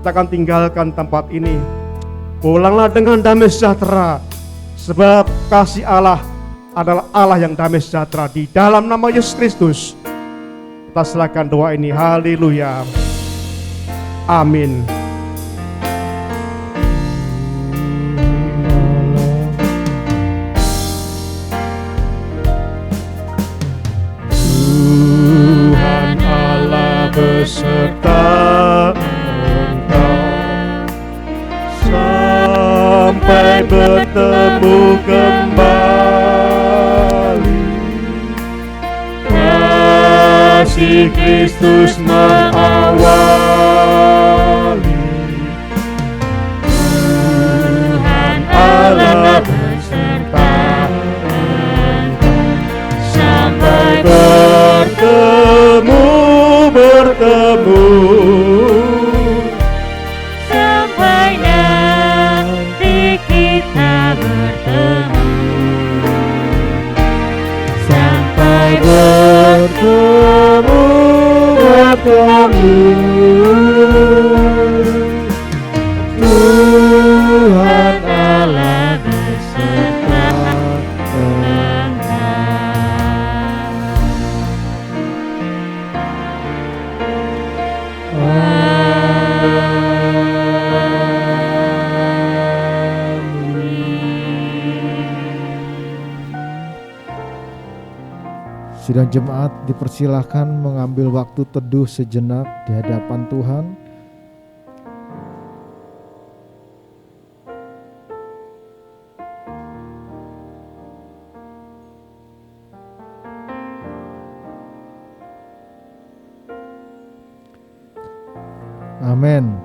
kita akan tinggalkan tempat ini. Pulanglah dengan damai sejahtera, sebab kasih Allah adalah Allah yang damai sejahtera. Di dalam nama Yesus Kristus kita serahkan doa ini. Haleluya. Amin. Tuhan Allah beserta engkau sampai bertemu kembali. Kasih Kristus mengawali. Tuhan Allah beserta engkau sampai bertemu Sampai nanti kita bertemu. sampai bertemu Tuhan Allah beserta Sidang jemaat dipersilahkan mengambil waktu teduh sejenak di hadapan Tuhan. Amin.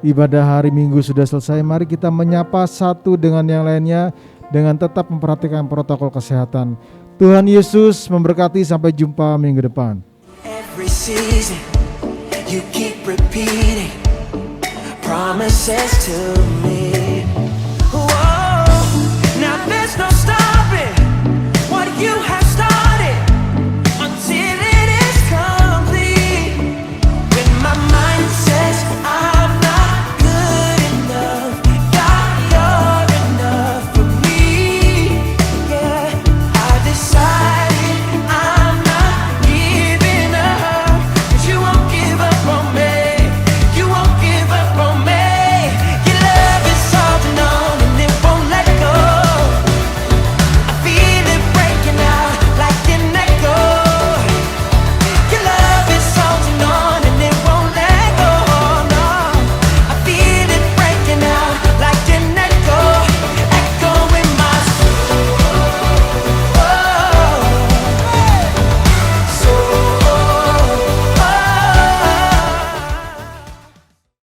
Ibadah hari Minggu sudah selesai. Mari kita menyapa satu dengan yang lainnya dengan tetap memperhatikan protokol kesehatan. Tuhan Yesus memberkati, sampai jumpa minggu depan. Every season, you keep repeating promises to me.